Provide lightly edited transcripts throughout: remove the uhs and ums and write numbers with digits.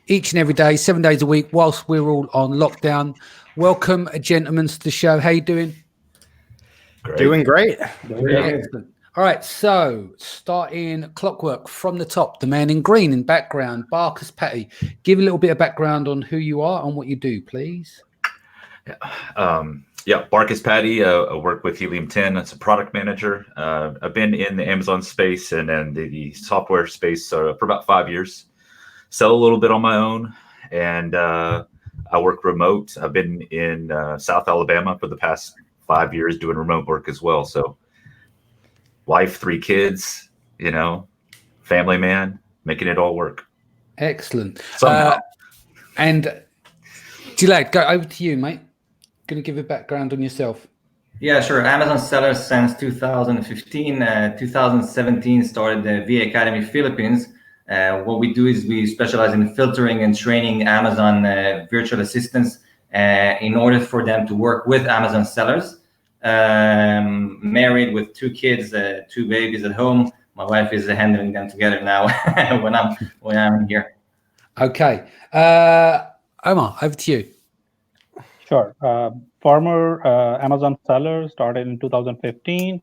each and every day, 7 days a week, whilst we're all on lockdown. Welcome, gentlemen, to the show. How you doing? Great. Doing great. Excellent. All right, so starting clockwork from the top, the man in green in background, Barcus Patty. Give a little bit of background on who you are and what you do, please. Barcus Patty. I work with Helium 10 as a product manager. I've been in the Amazon space and then the software space for about 5 years. Sell a little bit on my own, and I work remote. I've been in South Alabama for the past 5 years doing remote work as well. So wife, 3 kids, family man, making it all work. Excellent. Somehow. And Gilad, go over to you, mate. Going to give a background on yourself. Yeah, sure. Amazon seller since 2015. 2017 started the VAA Philippines. What we do is we specialize in filtering and training Amazon virtual assistants in order for them to work with Amazon sellers. Married with 2 kids, 2 babies at home. My wife is handling them together now when I'm here. Okay. Omer, over to you. Sure. Former Amazon seller, started in 2015.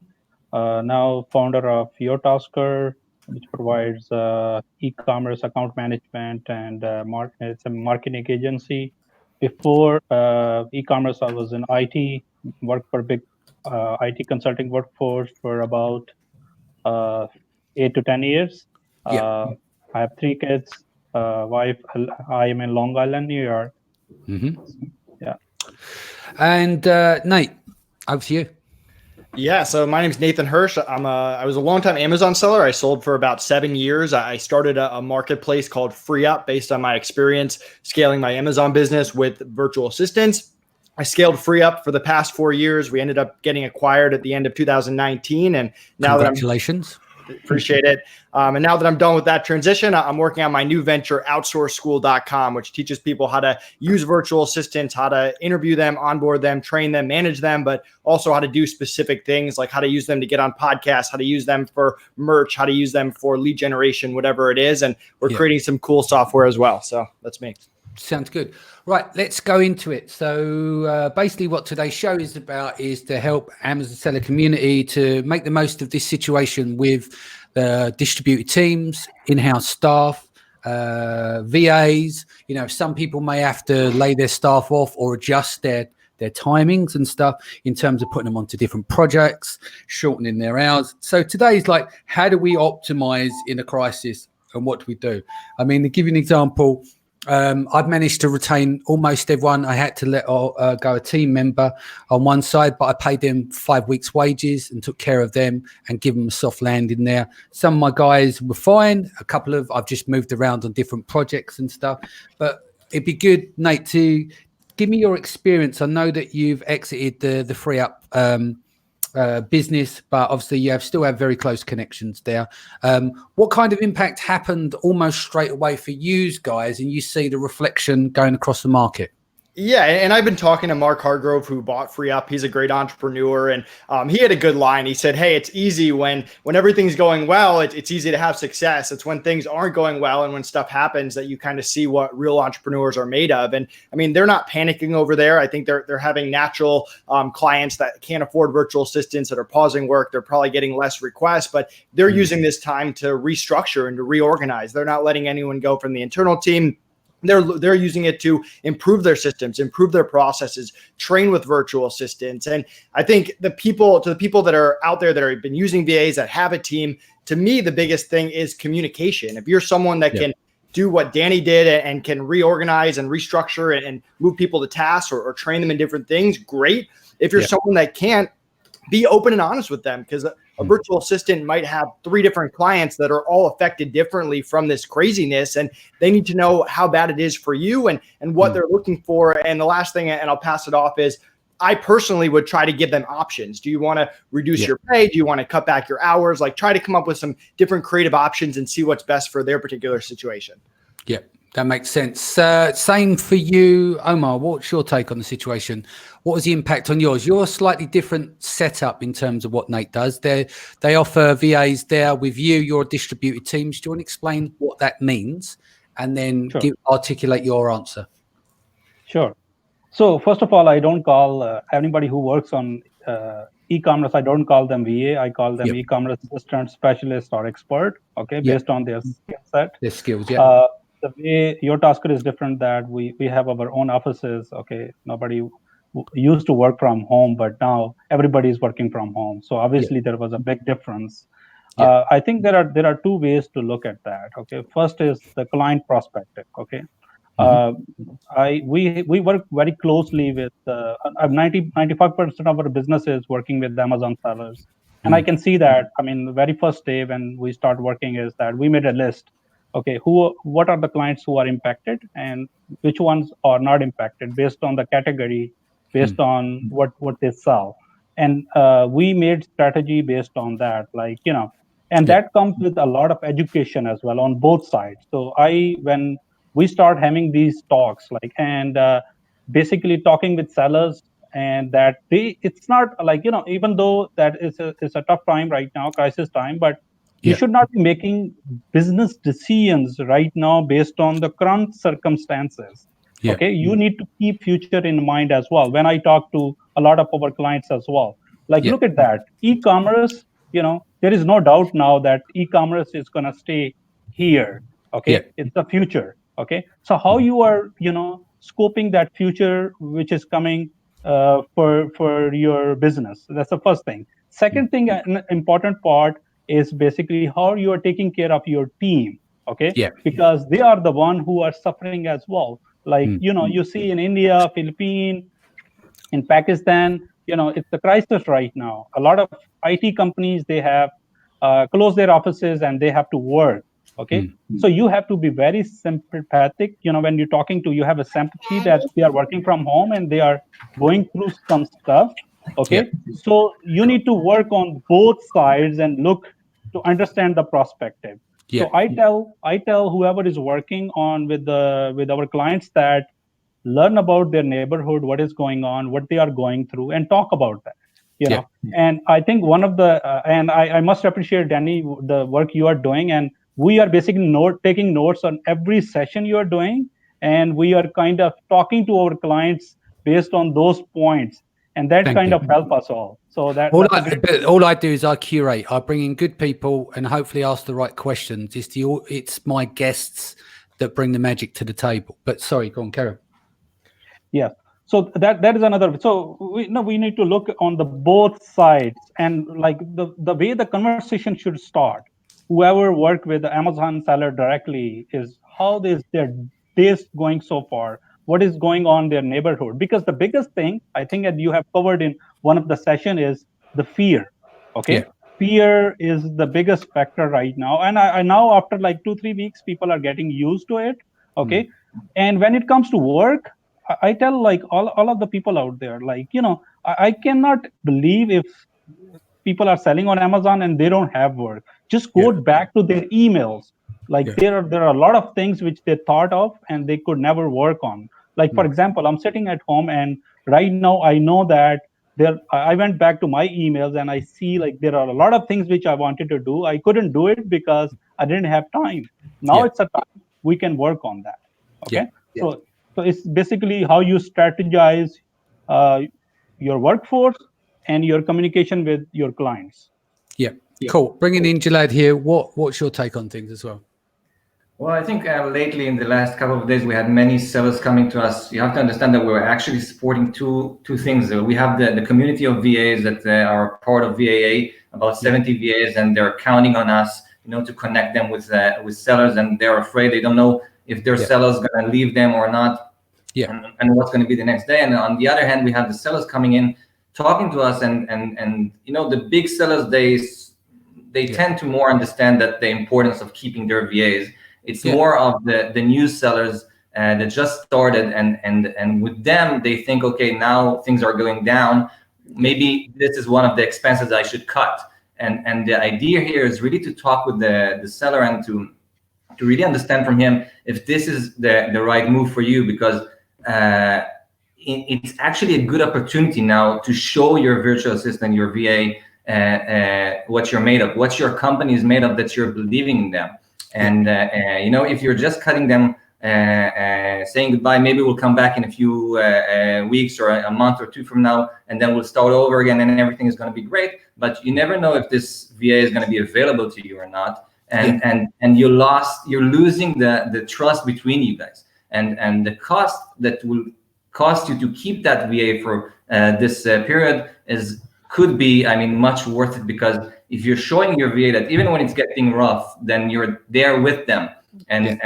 Now founder of Urtasker, which provides e-commerce account management and it's a marketing agency. Before e-commerce, I was in IT, worked for a big IT consulting workforce for about 8 to 10 years. I have 3 kids, wife. I am in Long Island, New York. Mm-hmm. Yeah. And Nate, over to you. Yeah, so my name's Nathan Hirsch. I was a longtime Amazon seller. I sold for about 7 years. I started a marketplace called Freeeup based on my experience scaling my Amazon business with virtual assistants. I scaled Freeeup for the past 4 years. We ended up getting acquired at the end of 2019, and now congratulations. Appreciate it. And now that I'm done with that transition, I'm working on my new venture, OutsourceSchool.com, which teaches people how to use virtual assistants, how to interview them, onboard them, train them, manage them, but also how to do specific things like how to use them to get on podcasts, how to use them for merch, how to use them for lead generation, whatever it is. And we're creating some cool software as well. So that's me. Sounds good. Right, let's go into it. So basically what today's show is about is to help Amazon seller community to make the most of this situation with distributed teams, in-house staff, VAs. Some people may have to lay their staff off or adjust their timings and stuff in terms of putting them onto different projects, shortening their hours. So today's like, how do we optimize in a crisis and what do we do? I mean, to give you an example, I've managed to retain almost everyone. I had to let go a team member on one side, but I paid them 5 weeks' wages and took care of them and give them a soft landing there. Some of my guys were fine. A couple of I've just moved around on different projects and stuff. But it'd be good, Nate, to give me your experience. I know that you've exited the Freeeup business, but obviously you still have very close connections there. What kind of impact happened almost straight away for you guys, and you see the reflection going across the market? Yeah, and I've been talking to Mark Hargrove, who bought Freeeup. He's a great entrepreneur, and he had a good line. He said, "Hey, it's easy when everything's going well. It's easy to have success. It's when things aren't going well and when stuff happens that you kind of see what real entrepreneurs are made of." And I mean, they're not panicking over there. I think they're having natural clients that can't afford virtual assistants that are pausing work. They're probably getting less requests, but they're using this time to restructure and to reorganize. They're not letting anyone go from the internal team. They're using it to improve their systems, improve their processes, train with virtual assistants. And I think the people that are out there that have been using VAs that have a team, to me, the biggest thing is communication. If you're someone that can do what Danny did and can reorganize and restructure and move people to tasks or train them in different things, great. If you're someone that can't, be open and honest with them, because a virtual assistant might have 3 different clients that are all affected differently from this craziness, and they need to know how bad it is for you and what they're looking for. And the last thing, and I'll pass it off, is I personally would try to give them options. Do you want to reduce your pay? Do you want to cut back your hours? Like, try to come up with some different creative options and see what's best for their particular situation. Yeah, that makes sense. Same for you, Omer. What's your take on the situation? What was the impact on yours? You're a slightly different setup in terms of what Nate does. They offer VAs there with you. You're a distributed teams. Do you want to explain what that means and then Sure. articulate your answer. Sure. So first of all, I don't call anybody who works on e-commerce, I don't call them VA. I call them e-commerce assistant, specialist, or expert. Okay, based on their skill set. Their skills. Yeah. The way Urtasker is different, that we have our own offices. Okay, nobody used to work from home, but now everybody is working from home. So obviously there was a big difference. I think there are two ways to look at that. Okay, first is the client perspective. Okay. We work very closely with 95% of our business is working with Amazon sellers, and I can see that. I mean, the very first day when we start working is that we made a list. Okay, what are the clients who are impacted and which ones are not impacted based on the category, based on what they sell, and we made strategy based on that. Like, and that comes with a lot of education as well on both sides. So when we start having these talks, like, and basically talking with sellers, and that it's not like, even though that is a tough time right now, crisis time, but you should not be making business decisions right now based on the current circumstances. Okay, you need to keep future in mind as well. When I talk to a lot of our clients as well, like, look at that e-commerce. There is no doubt now that e-commerce is going to stay here. Okay, it's the future. Okay, so how you are scoping that future which is coming for your business? That's the first thing. Second thing, an important part is basically how you are taking care of your team. Okay, because they are the one who are suffering as well. Like, you see in India, Philippines, in Pakistan, it's a crisis right now. A lot of IT companies, they have closed their offices and they have to work. Okay, so you have to be very sympathetic. When you're talking to, you have a sympathy that they are working from home and they are going through some stuff. Okay, so you need to work on both sides and look to understand the perspective. So I tell whoever is working on with our clients that learn about their neighborhood, what is going on, what they are going through, and talk about that. And I think one of the and I must appreciate, Danny, the work you are doing, and we are basically taking notes on every session you are doing, and we are kind of talking to our clients based on those points, and that of help us all. So that all I do is I curate. I bring in good people and hopefully ask the right questions. It's my guests that bring the magic to the table. But sorry, go on, Karen. Yeah. So that is another. So we need to look on the both sides, and like the way the conversation should start. Whoever work with the Amazon seller directly is how is their days going so far? What is going on in their neighborhood? Because the biggest thing I think that you have covered in one of the session is the fear. Okay, fear is the biggest factor right now, and I now after like 2-3 weeks, people are getting used to it. Okay, and when it comes to work, I tell like all of the people out there, like, I cannot believe if people are selling on Amazon and they don't have work. Just go back to their emails. Like there are a lot of things which they thought of and they could never work on. Like, for example, I'm sitting at home and right now I know that I went back to my emails and I see like there are a lot of things which I wanted to do. I couldn't do it because I didn't have time. Now it's a time we can work on that. Okay. So it's basically how you strategize your workforce and your communication with your clients. Cool. Bringing in Jalad here. What's your take on things as well? Well, I think lately in the last couple of days, we had many sellers coming to us. You have to understand that we're actually supporting two things. We have the community of VAs that are part of VAA, about 70 VAs, and they're counting on us, to connect them with sellers, and they're afraid. They don't know if their sellers going to leave them or not, and what's going to be the next day. And on the other hand, we have the sellers coming in, talking to us, and the big sellers, they tend to more understand that the importance of keeping their VAs. It's more of the new sellers that just started, and with them, they think, okay, now things are going down. Maybe this is one of the expenses I should cut. And the idea here is really to talk with the seller and to really understand from him if this is the right move for you, because it's actually a good opportunity now to show your virtual assistant, your VA, what you're made of, what your company is made of, that you're believing in them. And if you're just cutting them, saying goodbye, maybe we'll come back in a few weeks or a month or two from now, and then we'll start over again, and everything is going to be great. But you never know if this VA is going to be available to you or not, and you're losing the trust between you guys, and the cost that will cost you to keep that VA for this period could be, much worth it, because if you're showing your VA that even when it's getting rough, then you're there with them. And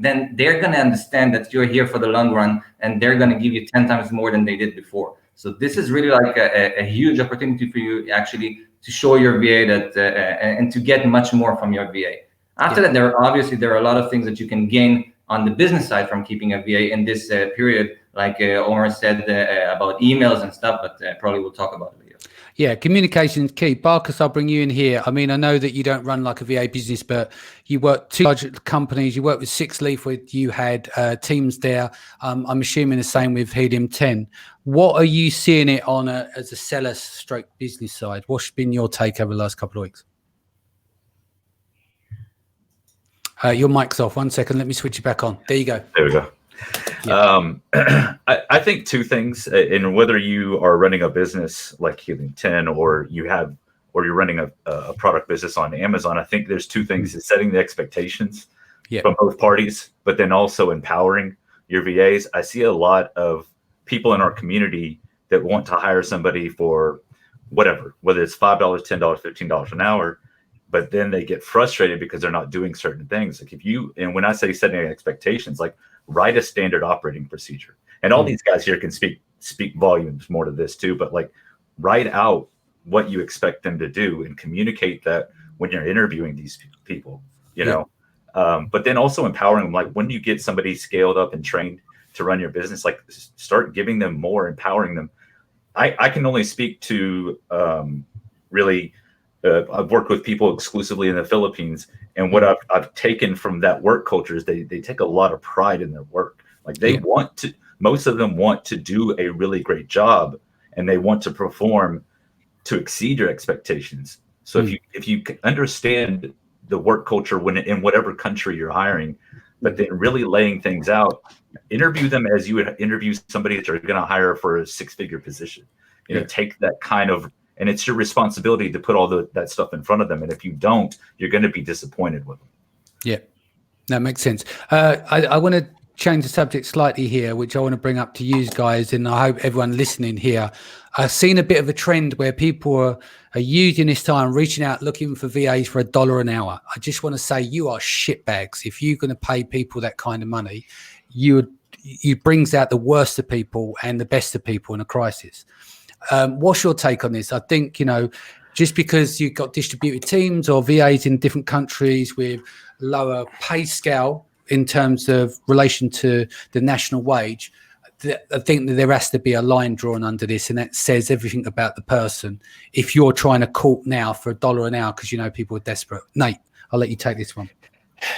then they're going to understand that you're here for the long run, and they're going to give you 10 times more than they did before. So this is really like a huge opportunity for you actually to show your VA that and to get much more from your VA. After that, there are a lot of things that you can gain on the business side from keeping a VA in this period, like Omer said about emails and stuff, but probably we'll talk about it later. Yeah, communication is key. Barcus, I'll bring you in here. I know that you don't run like a VA business, but you work 2 large companies. You work with 6 Leaf, where you had teams there. I'm assuming the same with Helium 10. What are you seeing it on as a seller stroke business side? What's been your take over the last couple of weeks? Your mic's off. 1 second. Let me switch it back on. There you go. There we go. Yeah. I think 2 things, in whether you are running a business like Helium 10 or you're running a product business on Amazon. I think there's 2 things: is setting the expectations from both parties, but then also empowering your VAs. I see a lot of people in our community that want to hire somebody for whatever, whether it's $5, $10, $15 an hour, but then they get frustrated because they're not doing certain things. Like and when I say setting expectations, like write a standard operating procedure. And all these guys here can speak volumes more to this too, but like write out what you expect them to do and communicate that when you're interviewing these people, you know. But then also empowering them, like when you get somebody scaled up and trained to run your business, like start giving them more, empowering them. I can only speak to really I've worked with people exclusively in the Philippines, and what I've taken from that work culture is they take a lot of pride in their work. Like they want to, most of them want to do a really great job, and they want to perform to exceed your expectations. So if you understand the work culture in whatever country you're hiring, but then really laying things out, interview them as you would interview somebody that you're going to hire for a 6-figure position. You know, take that kind of, and it's your responsibility to put all that stuff in front of them. And if you don't, you're going to be disappointed with them. Yeah, that makes sense. I want to change the subject slightly here, which I want to bring up to you guys, and I hope everyone listening here. I've seen a bit of a trend where people are using this time, reaching out, looking for VAs for $1 an hour. I just want to say, you are shitbags. If you're going to pay people that kind of money, it brings out the worst of people and the best of people in a crisis. What's your take on this? I think, just because you've got distributed teams or VAs in different countries with lower pay scale in terms of relation to the national wage, I think that there has to be a line drawn under this, and that says everything about the person. If you're trying to court now for $1 an hour because people are desperate. Nate, I'll let you take this one.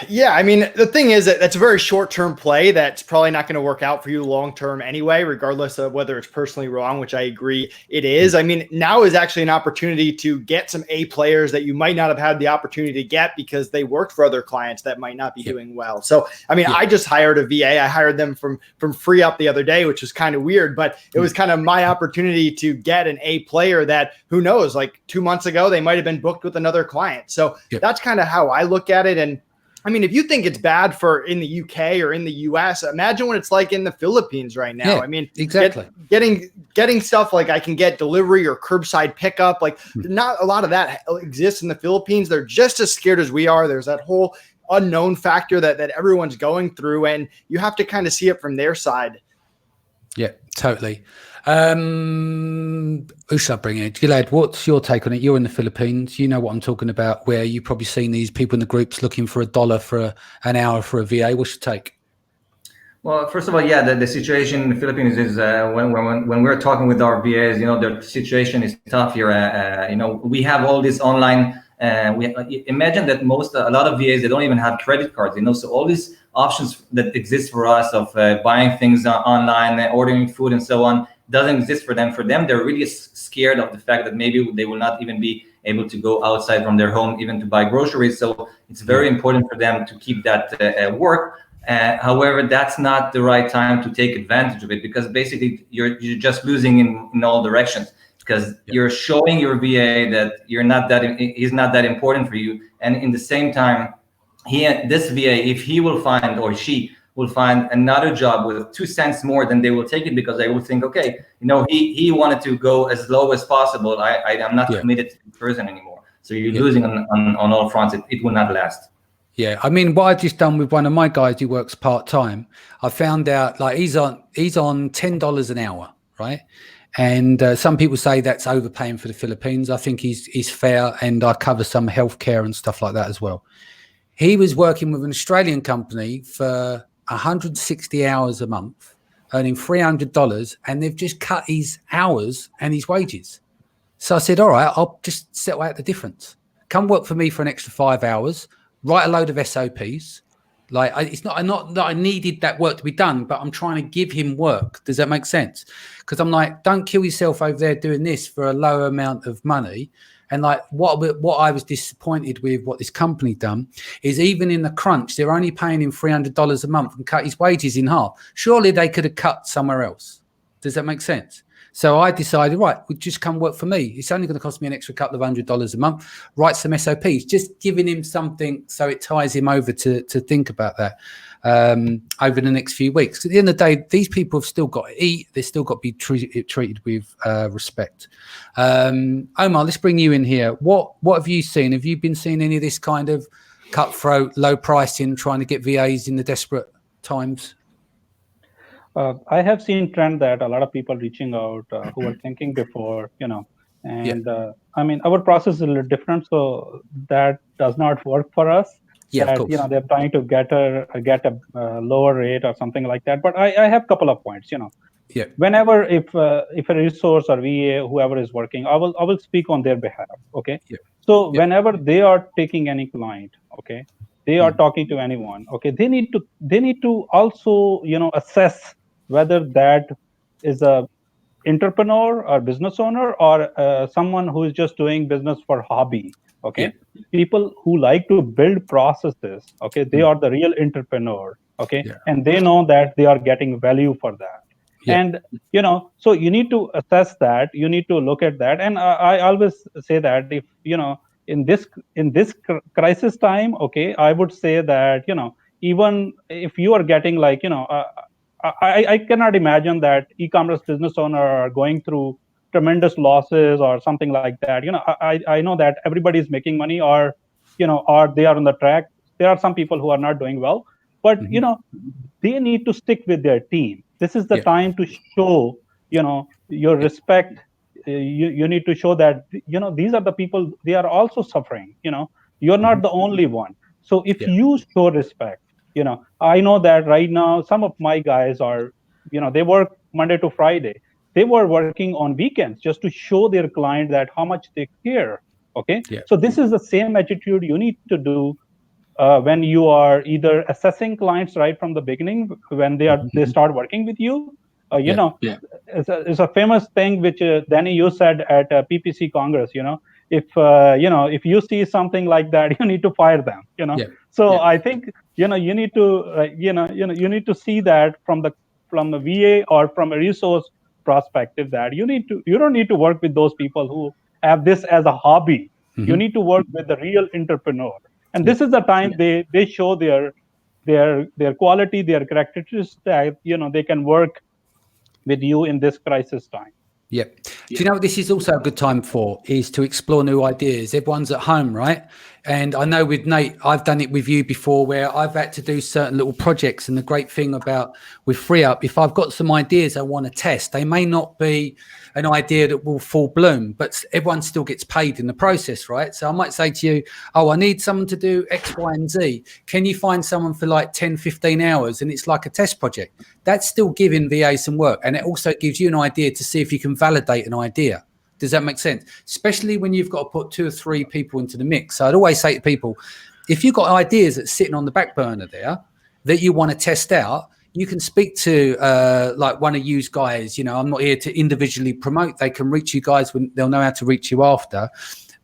Yeah, the thing is that that's a very short-term play that's probably not going to work out for you long-term anyway, regardless of whether it's personally wrong, which I agree it is. Now is actually an opportunity to get some A players that you might not have had the opportunity to get because they worked for other clients that might not be doing well. So, I just hired a VA. I hired them from Freeeup the other day, which was kind of weird, but it was kind of my opportunity to get an A player that, who knows, like 2 months ago, they might have been booked with another client. So that's kind of how I look at it. And if you think it's bad for in the UK or in the US, imagine what it's like in the Philippines right now. Yeah, exactly. Getting stuff like I can get delivery or curbside pickup, like not a lot of that exists in the Philippines. They're just as scared as we are. There's that whole unknown factor that everyone's going through, and you have to kind of see it from their side. Yeah, totally. Who should I bring in? Gilad, what's your take on it? You're in the Philippines. You know what I'm talking about, where you've probably seen these people in the groups looking for $1 for an hour for a VA. What's your take? Well, first of all, the situation in the Philippines is when we're talking with our VAs, their situation is tough here. We have all this online. We imagine that a lot of VAs, they don't even have credit cards. So all these options that exist for us of buying things online, ordering food, and so on, doesn't exist for them. For them, they're really scared of the fact that maybe they will not even be able to go outside from their home, even to buy groceries. So it's very important for them to keep that work. However, that's not the right time to take advantage of it, because basically you're just losing in all directions, because you're showing your VA that he's not that important for you. And in the same time, this VA, if he will find, or she will find another job with 2 cents more, then they will take it, because they will think, okay, he wanted to go as low as possible. I'm not committed to the person anymore. So you're losing on all fronts. It will not last. Yeah, I mean, what I've just done with one of my guys who works part-time, I found out like he's on $10 an hour, right? And some people say that's overpaying for the Philippines. I think he's fair, and I cover some healthcare and stuff like that as well. He was working with an Australian company for 160 hours a month, earning $300, and they've just cut his hours and his wages. So I said, all right, I'll just settle out the difference. Come work for me for an extra 5 hours. Write a load of SOPs. Like it's not that I needed that work to be done, but I'm trying to give him work. Does that make sense? Because I'm like, don't kill yourself over there doing this for a low amount of money. And like what I was disappointed with what this company done is, even in the crunch, they're only paying him $300 a month and cut his wages in half. Surely they could have cut somewhere else. Does that make sense? So I decided, right, we'll just come work for me. It's only going to cost me an extra couple of $100 a month. Write some SOPs, just giving him something so it ties him over to think about that over the next few weeks. 'Cause at the end of the day, these people have still got to eat. They've still got to be treated with respect. Omer, let's bring you in here. What have you seen? Have you been seeing any of this kind of cutthroat, low pricing, trying to get VAs in the desperate times? I have seen trend that a lot of people reaching out who were thinking before, and I mean, our process is a little different, so that does not work for us. Yeah, that, of course. They're trying to get a lower rate or something like that. But I have a couple of points. Yeah. Whenever if a resource or VA, whoever is working, I will speak on their behalf. Okay. Yeah. So whenever they are taking any client, okay, they are talking to anyone. Okay, they need to also assess whether that is a entrepreneur or business owner or someone who is just doing business for hobby. Okay, people who like to build processes. Okay, they are the real entrepreneur. Okay, and they know that they are getting value for that. And so you need to assess that. You need to look at that. And I always say that if in this crisis time, okay, I would say that even if you are getting like I cannot imagine that e-commerce business owner are going through tremendous losses or something like that. I know that everybody is making money, or they are on the track. There are some people who are not doing well, but they need to stick with their team. This is the time to show your respect. You need to show that these are the people, they are also suffering. You're not the only one. So if you show respect, I know that right now some of my guys are they work Monday to Friday. They were working on weekends just to show their client that how much they care. Okay, so this is the same attitude you need to do when you are either assessing clients right from the beginning, when they start working with you. It's a famous thing which Danny, you said at PPC Congress. If you see something like that, you need to fire them. So I think you need to you need to see that from the VA or from a resource perspective, that you don't need to work with those people who have this as a hobby. You need to work with the real entrepreneur. And this is the time they show their quality, their characteristics, that they can work with you in this crisis time. Do you know what this is also a good time for, is to explore new ideas. Everyone's at home, right? And I know with Nate, I've done it with you before, where I've had to do certain little projects. And the great thing about with Freeeup, if I've got some ideas I want to test, they may not be an idea that will full bloom, but everyone still gets paid in the process, right? So I might say to you, oh, I need someone to do X, Y, and Z. Can you find someone for like 10, 15 hours? And it's like a test project. That's still giving VA some work. And it also gives you an idea to see if you can validate an idea. Does that make sense? Especially when you've got to put 2 or 3 people into the mix. So I'd always say to people, if you've got ideas that's sitting on the back burner there that you want to test out, you can speak to like one of you guys. I'm not here to individually promote. They can reach you guys when they'll know how to reach you after.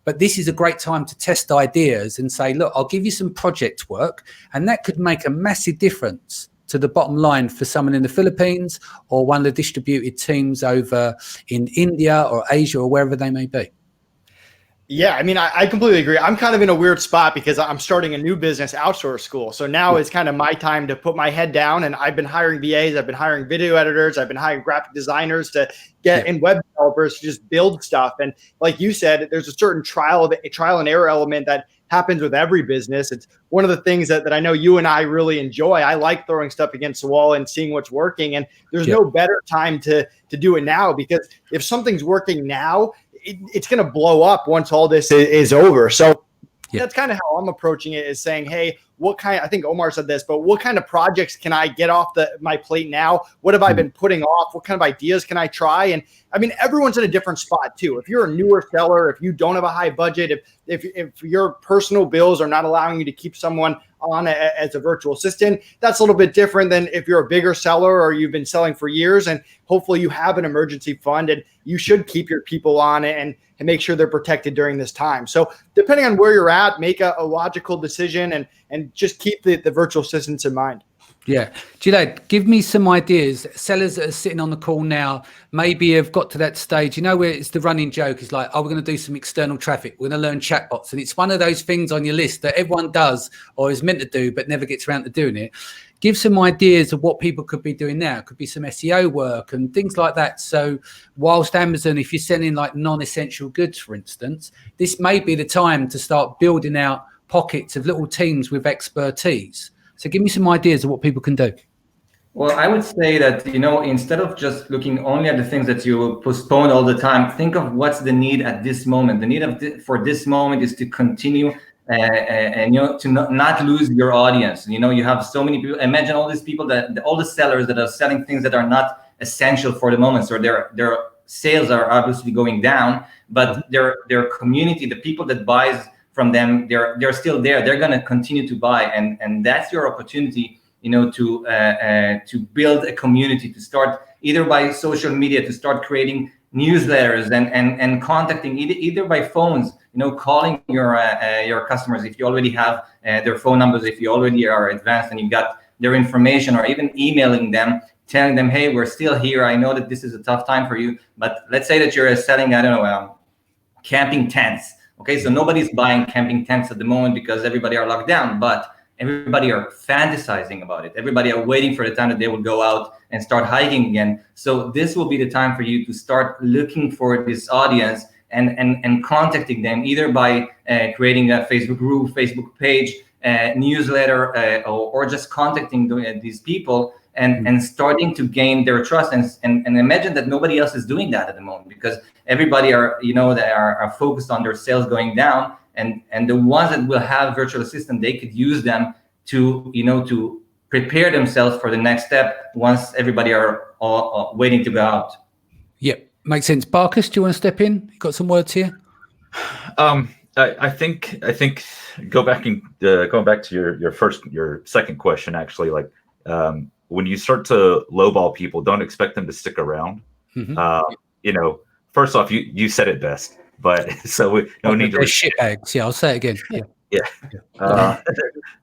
But this is a great time to test ideas and say, look, I'll give you some project work, and that could make a massive difference to the bottom line for someone in the Philippines or one of the distributed teams over in India or Asia or wherever they may be. Yeah, I mean, I completely agree. I'm kind of in a weird spot because I'm starting a new business, Outsource School. So now it's kind of my time to put my head down, and I've been hiring VAs, I've been hiring video editors, I've been hiring graphic designers to get in web developers to just build stuff. And like you said, there's a certain trial and error element that happens with every business. It's one of the things that I know you and I really enjoy. I like throwing stuff against the wall and seeing what's working. And there's no better time to do it now, because if something's working now, it's going to blow up once all this is over. So that's kind of how I'm approaching it, is saying, hey, I think Omer said this, but what kind of projects can I get off my plate now? What have I been putting off? What kind of ideas can I try? And I mean, everyone's in a different spot too. If you're a newer seller, if you don't have a high budget, if your personal bills are not allowing you to keep someone on as a virtual assistant, that's a little bit different than if you're a bigger seller or you've been selling for years and hopefully you have an emergency fund, and you should keep your people on and make sure they're protected during this time. So depending on where you're at, make a logical decision and just keep the virtual assistants in mind. Yeah. Gillette, give me some ideas. Sellers that are sitting on the call now maybe have got to that stage, where it's the running joke. It's like, we're going to do some external traffic. We're going to learn chatbots. And it's one of those things on your list that everyone does or is meant to do, but never gets around to doing it. Give some ideas of what people could be doing now. It could be some SEO work and things like that. So whilst Amazon, if you're selling like non-essential goods, for instance, this may be the time to start building out pockets of little teams with expertise. So give me some ideas of what people can do. Well, I would say that, instead of just looking only at the things that you postpone all the time, think of what's the need at this moment. The need for this moment is to continue and to not lose your audience. You have so many people. Imagine all these people all the sellers that are selling things that are not essential for the moment. So their sales are obviously going down, but their community, the people that buys from them, they're still there. They're going to continue to buy, and that's your opportunity, to build a community, to start either by social media, to start creating newsletters and contacting either by phones, calling your customers if you already have their phone numbers, if you already are advanced and you got their information, or even emailing them, telling them, hey, we're still here. I know that this is a tough time for you, but let's say that you're selling, camping tents. Okay, so nobody's buying camping tents at the moment because everybody are locked down, but everybody are fantasizing about it. Everybody are waiting for the time that they will go out and start hiking again. So this will be the time for you to start looking for this audience and contacting them, either by creating a Facebook group, Facebook page, newsletter, or just contacting these people and starting to gain their trust. And imagine that nobody else is doing that at the moment, because everybody are focused on their sales going down, and the ones that will have virtual assistant, they could use them to prepare themselves for the next step once everybody are all waiting to go out. Yep, makes sense. Barcus, do you want to step in? You got some words here? I think going back to your second question, actually, like when you start to lowball people, don't expect them to stick around. Mm-hmm. First off, you said it best, but so we don't need to shit bags. Yeah, I'll say it again. Yeah.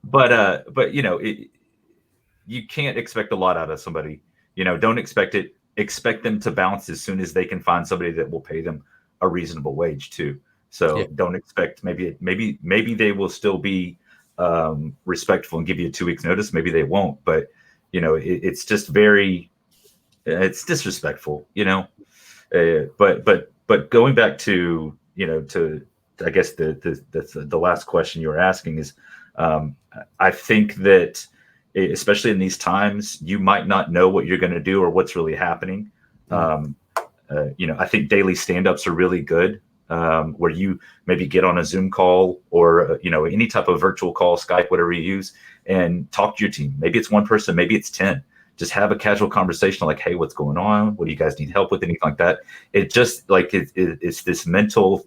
But you can't expect a lot out of somebody. Don't expect it. Expect them to bounce as soon as they can find somebody that will pay them a reasonable wage too. So don't expect maybe they will still be respectful and give you a 2 weeks notice. Maybe they won't, but it's just it's disrespectful, but going back to, to, I guess the last question you were asking is, I think that especially in these times, you might not know what you're going to do or what's really happening. I think daily stand-ups are really good, where you maybe get on a Zoom call or, any type of virtual call, Skype, whatever you use, and talk to your team. Maybe it's one person, maybe it's 10. Just have a casual conversation like, hey, what's going on? What do you guys need help with? Anything like that. It just like it's this mental,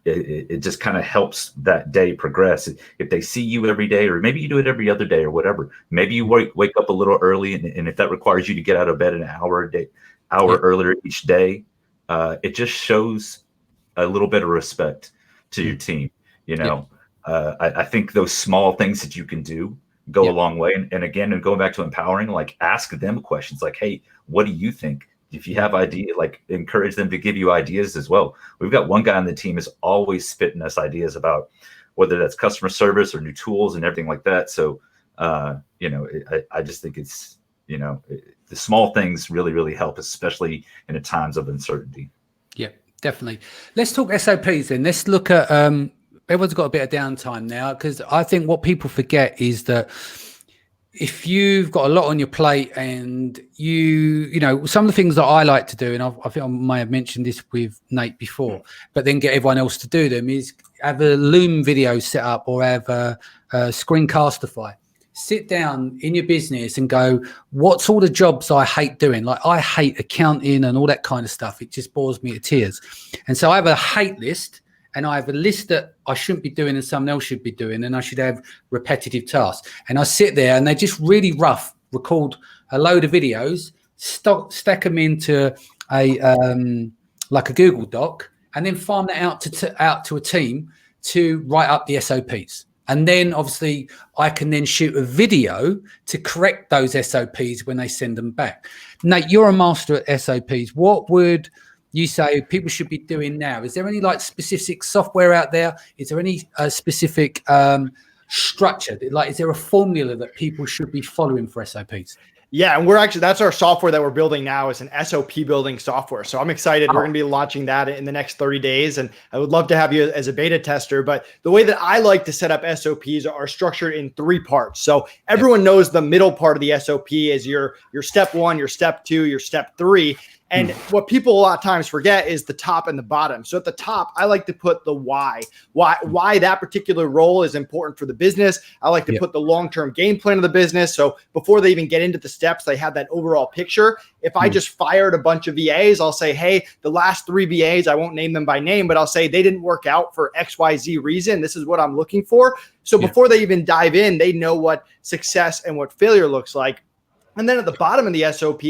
it just kind of helps that day progress. If they see you every day, or maybe you do it every other day or whatever, maybe you wake up a little early, and if that requires you to get out of bed an hour earlier each day, it just shows a little bit of respect to your team. You know, I think those small things that you can do go a long way. And again, and going back to empowering, like ask them questions like, hey, what do you think? If you have idea, like encourage them to give you ideas as well. We've got one guy on the team is always spitting us ideas about whether that's customer service or new tools and everything like that. So, you know, I just think it's, you know, the small things really, really help, especially in the times of uncertainty. Yeah, definitely. Let's talk SOPs then. Let's look at, everyone's got a bit of downtime now, because I think what people forget is that if you've got a lot on your plate and you know, some of the things that I like to do, and I think I may have mentioned this with Nate before, but then get everyone else to do them, is have a Loom video set up or have a Screencastify. Sit down in your business and go, what's all the jobs I hate doing? Like I hate accounting and all that kind of stuff. It just bores me to tears. And so I have a hate list, and I have a list that I shouldn't be doing and someone else should be doing, and I should have repetitive tasks. And I sit there and they're just really rough, record a load of videos, stack them into a like a Google Doc, and then farm that out to a team to write up the SOPs. And then obviously I can then shoot a video to correct those SOPs when they send them back. Nate, you're a master at SOPs. What would you say people should be doing now? Is there any like specific software out there? Is there any specific structure? Like, is there a formula that people should be following for SOPs? Yeah, and we're actually, that's our software that we're building now, is an SOP building software. So I'm excited. We're going to be launching that in the next 30 days. And I would love to have you as a beta tester. But the way that I like to set up SOPs are structured in 3 parts. So everyone knows the middle part of the SOP is your step 1, your step 2, your step 3. And what people a lot of times forget is the top and the bottom. So at the top, I like to put the why that particular role is important for the business. I like to put the long-term game plan of the business. So before they even get into the steps, they have that overall picture. If I just fired a bunch of VAs, I'll say, hey, the last 3 VAs, I won't name them by name, but I'll say they didn't work out for XYZ reason. This is what I'm looking for. So before they even dive in, they know what success and what failure looks like. And then at the bottom of the SOP,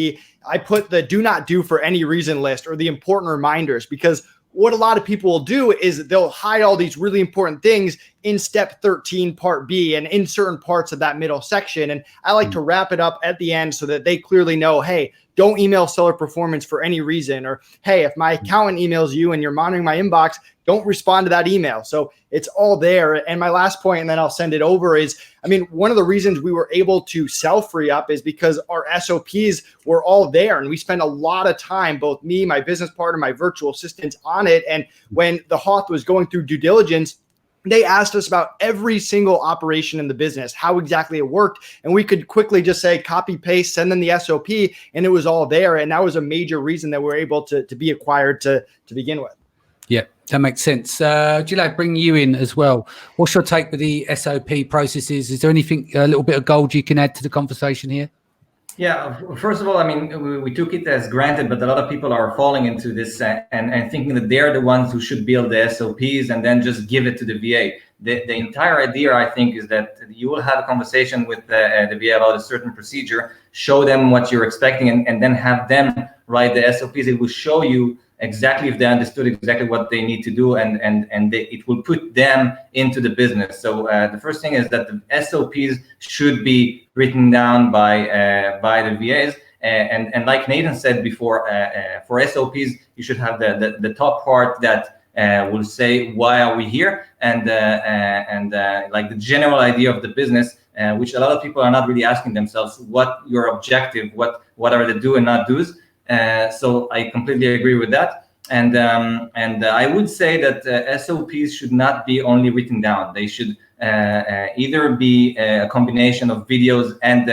I put the do not do for any reason list, or the important reminders, because what a lot of people will do is they'll hide all these really important things in step 13, part B, and in certain parts of that middle section. And I like to wrap it up at the end so that they clearly know, hey, don't email seller performance for any reason. Or, hey, if my accountant emails you and you're monitoring my inbox, don't respond to that email. So it's all there. And my last point, and then I'll send it over, is, I mean, one of the reasons we were able to sell Freeeup is because our SOPs were all there. And we spent a lot of time, both me, my business partner, my virtual assistants, on it. And when the Hoth was going through due diligence, they asked us about every single operation in the business, how exactly it worked. And we could quickly just say, copy, paste, send them the SOP, and it was all there. And that was a major reason that we're able to be acquired to begin with. Yeah, that makes sense. Gilad, bring you in as well. What's your take with the SOP processes? Is there anything, a little bit of gold you can add to the conversation here? Yeah, first of all, I mean, we took it as granted, but a lot of people are falling into this and thinking that they're the ones who should build the SOPs and then just give it to the VA. The entire idea, I think, is that you will have a conversation with the VA about a certain procedure, show them what you're expecting, and then have them write the SOPs. It will show you exactly if they understood exactly what they need to do, and it will put them into the business. So the first thing is that the SOPs should be written down by the VAs. And like Nathan said before, for SOPs, you should have the top part that will say, why are we here? And like the general idea of the business, which a lot of people are not really asking themselves, what your objective, what are the do and not do's. So I completely agree with that. And I would say that SOPs should not be only written down. They should either be a combination of videos and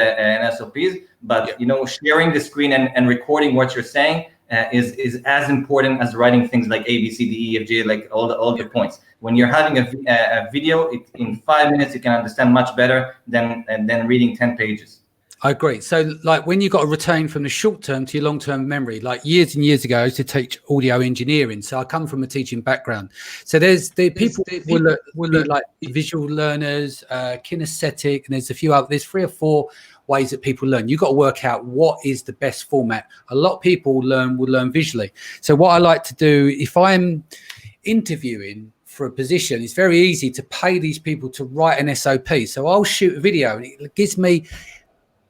SOPs. But you know, sharing the screen and recording what you're saying is as important as writing things like A, B, C, D, E, F, G, like all the points. When you're having a video, in 5 minutes you can understand much better than reading 10 pages. I agree. So like when you got to retain from the short term to your long term memory, like years and years ago, I used to teach audio engineering. So I come from a teaching background. So there's people will look like visual learners, kinesthetic, and there's a few other, there's 3 or 4 ways that people learn. You've got to work out what is the best format. A lot of people will learn visually. So what I like to do, if interviewing for a position, it's very easy to pay these people to write an SOP. So I'll shoot a video and it gives me,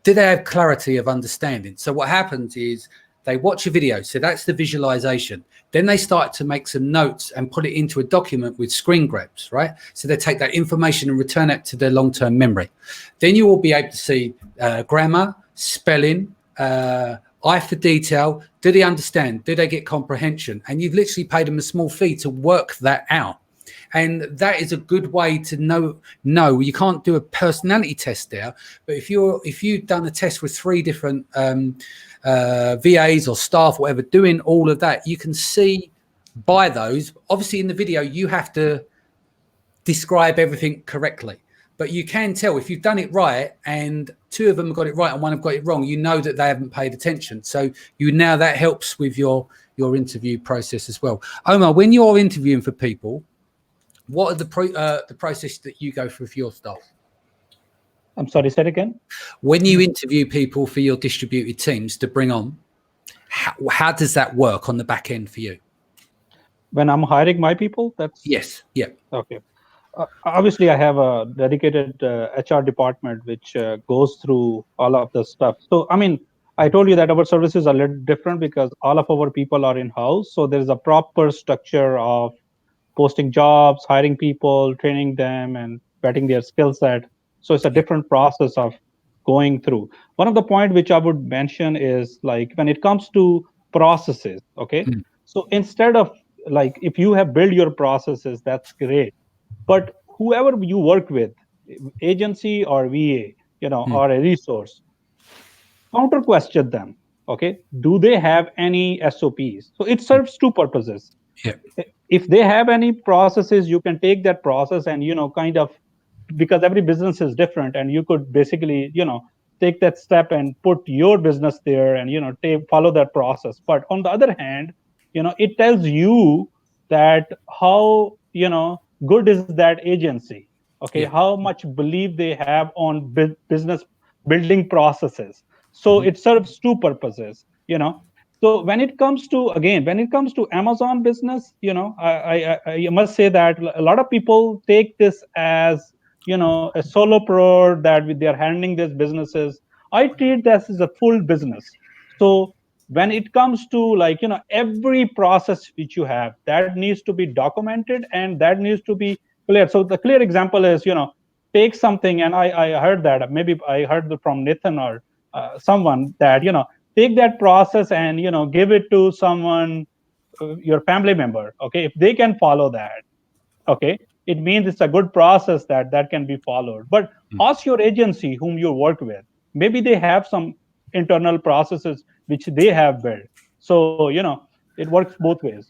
do they have clarity of understanding? So what happens is they watch a video. So that's the visualization. Then they start to make some notes and put it into a document with screen grabs, right? So they take that information and return it to their long-term memory. Then you will be able to see grammar, spelling, eye for detail. Do they understand? Do they get comprehension? And you've literally paid them a small fee to work that out. And that is a good way to know you can't do a personality test there, but if you've done a test with 3 different VAs or staff, whatever, doing all of that, you can see by those. Obviously, in the video, you have to describe everything correctly, but you can tell if you've done it right and 2 of them have got it right and 1 have got it wrong. You know that they haven't paid attention. So that helps with your interview process as well. Omer, when you're interviewing for people, what are the process that you go through for your staff? I'm sorry, say it again. When you interview people for your distributed teams to bring on, how does that work on the back end for you? When I'm hiring my people, that's... Yes. Yeah. Okay. Obviously, I have a dedicated HR department which goes through all of this stuff. So, I mean, I told you that our services are a little different because all of our people are in-house. So there's a proper structure of posting jobs, hiring people, training them, and vetting their skill set. So it's a different process of going through. One of the points which I would mention is like when it comes to processes, okay? So instead of like, if you have built your processes, that's great. But whoever you work with, agency or VA, or a resource, counter question them, okay? Do they have any SOPs? So it serves 2 purposes. Yeah. If they have any processes, you can take that process and, kind of, because every business is different, and you could basically, take that step and put your business there and, follow that process. But on the other hand, it tells you that how, good is that agency, okay? Yeah. How much belief they have on business building processes. So it serves 2 purposes, So when it comes to Amazon business, I must say that a lot of people take this as, a solopreneur that they are handling these businesses. I treat this as a full business. So when it comes to every process which you have, that needs to be documented and that needs to be clear. So the clear example is, take something, and I heard that, maybe I heard from Nathan or someone that, take that process and give it to someone, your family member, okay? If they can follow that, okay, it means it's a good process that can be followed. But ask your agency whom you work with. Maybe they have some internal processes which they have built. So it works both ways.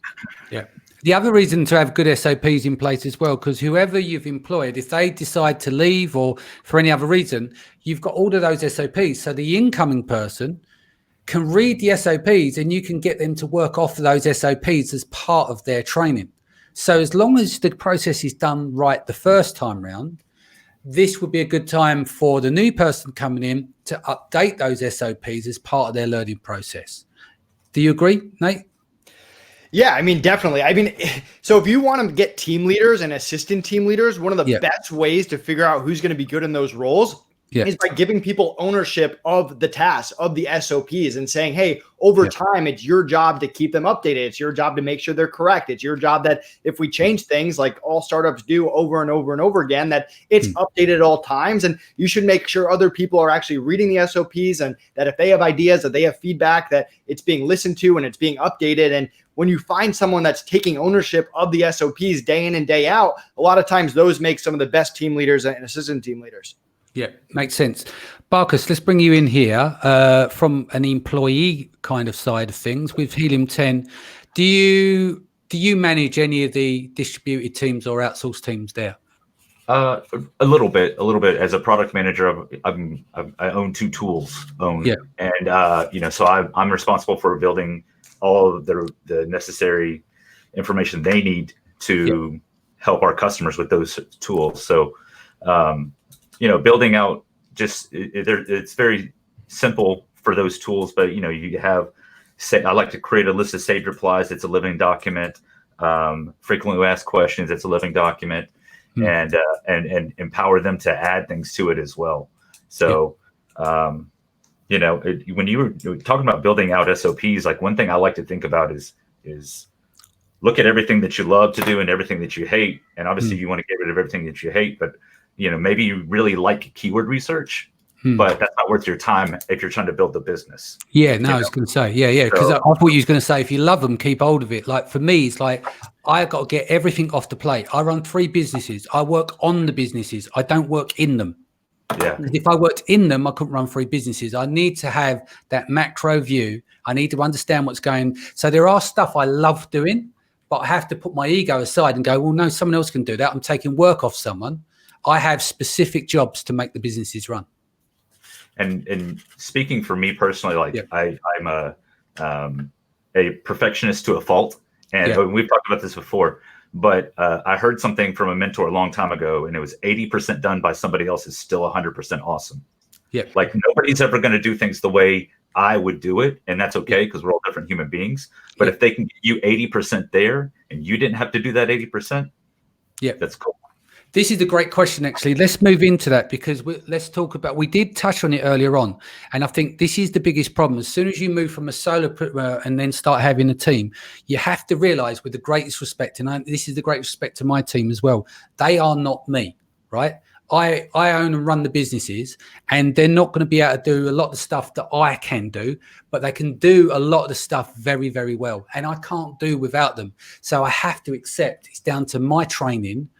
Yeah. The other reason to have good SOPs in place as well, because whoever you've employed, if they decide to leave or for any other reason, you've got all of those SOPs. So the incoming person can read the SOPs and you can get them to work off those SOPs as part of their training. So as long as the process is done right the first time round, this would be a good time for the new person coming in to update those SOPs as part of their learning process. Do you agree, Nate? Yeah, I mean, definitely. I mean, so if you want to get team leaders and assistant team leaders, one of the best ways to figure out who's going to be good in those roles is by giving people ownership of the tasks, of the SOPs, and saying, hey, over time, it's your job to keep them updated. It's your job to make sure they're correct. It's your job that if we change things like all startups do over and over and over again, that it's updated at all times. And you should make sure other people are actually reading the SOPs, and that if they have ideas, that they have feedback, that it's being listened to and it's being updated. And when you find someone that's taking ownership of the SOPs day in and day out, a lot of times those make some of the best team leaders and assistant team leaders. Yeah, makes sense. Barcus, let's bring you in here from an employee kind of side of things with Helium 10. Do you manage any of the distributed teams or outsourced teams there? A little bit. As a product manager, I own 2 tools. And so I'm responsible for building all of the necessary information they need to help our customers with those tools. So, building out it's very simple for those tools, but you have I like to create a list of saved replies. It's a living document. frequently asked questions. It's a living document, and empower them to add things to it as well. So, you know, when you were talking about building out SOPs, like one thing I like to think about is look at everything that you love to do and everything that you hate. And obviously you want to get rid of everything that you hate, but you know, maybe you really like keyword research, but that's not worth your time if you're trying to build the business. Yeah, no, I was going to say, because I thought you was going to say, if you love them, keep hold of it. Like for me, it's like, I got to get everything off the plate. I run 3 businesses. I work on the businesses. I don't work in them. Yeah. If I worked in them, I couldn't run 3 businesses. I need to have that macro view. I need to understand what's going. So there are stuff I love doing, but I have to put my ego aside and go, well, no, someone else can do that. I'm taking work off someone. I have specific jobs to make the businesses run. And speaking for me personally, like I'm a perfectionist to a fault, and we've talked about this before. But I heard something from a mentor a long time ago, and it was 80% done by somebody else is still 100% awesome. Yeah, like nobody's ever going to do things the way I would do it, and that's okay because we're all different human beings. But if they can get you 80% there, and you didn't have to do that 80%, that's cool. This is a great question, actually. Let's move into that because let's talk about, we did touch on it earlier on. And I think this is the biggest problem. As soon as you move from a solo and then start having a team, you have to realize with the greatest respect, and this is the great respect to my team as well, they are not me, right? I own and run the businesses, and they're not going to be able to do a lot of the stuff that I can do, but they can do a lot of the stuff very, very well. And I can't do without them. So I have to accept it's down to my training